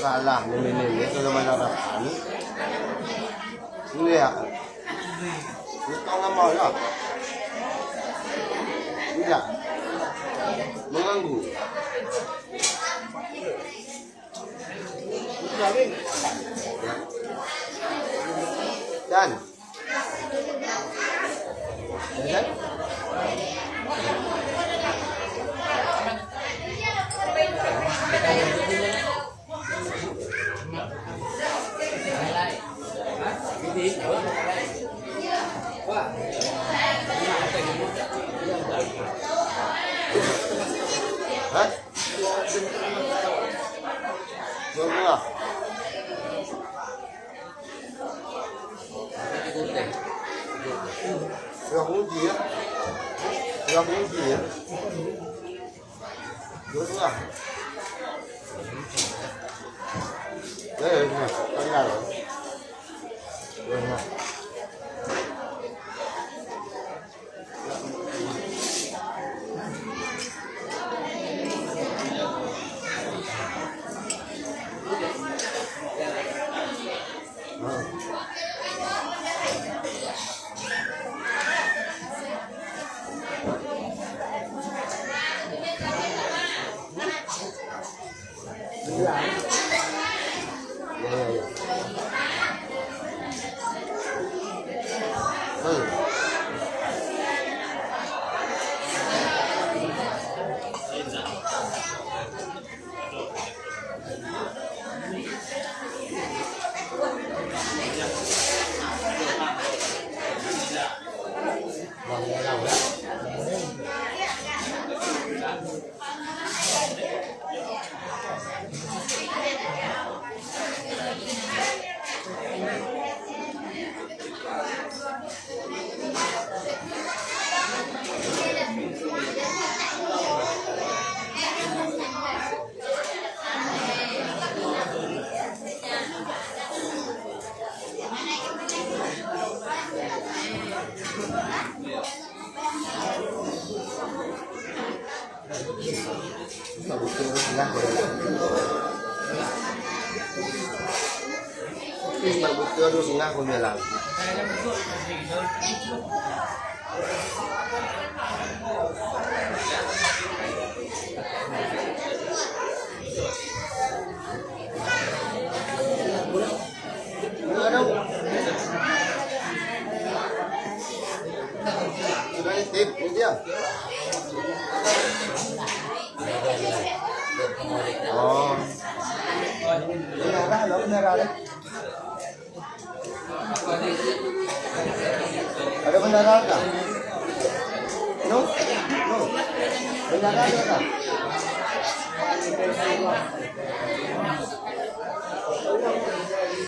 Salah ini ya kalau mana dapat ini ya kita nggak mau ya tidak mengganggu dan Hah? Dua. Sudah kunci ya. Sudah kunci ya. Dua. bukti harus ngaku bilang. Sudah tip dia. Oh. Ada bendera kah? No? No. Bendera ada kah?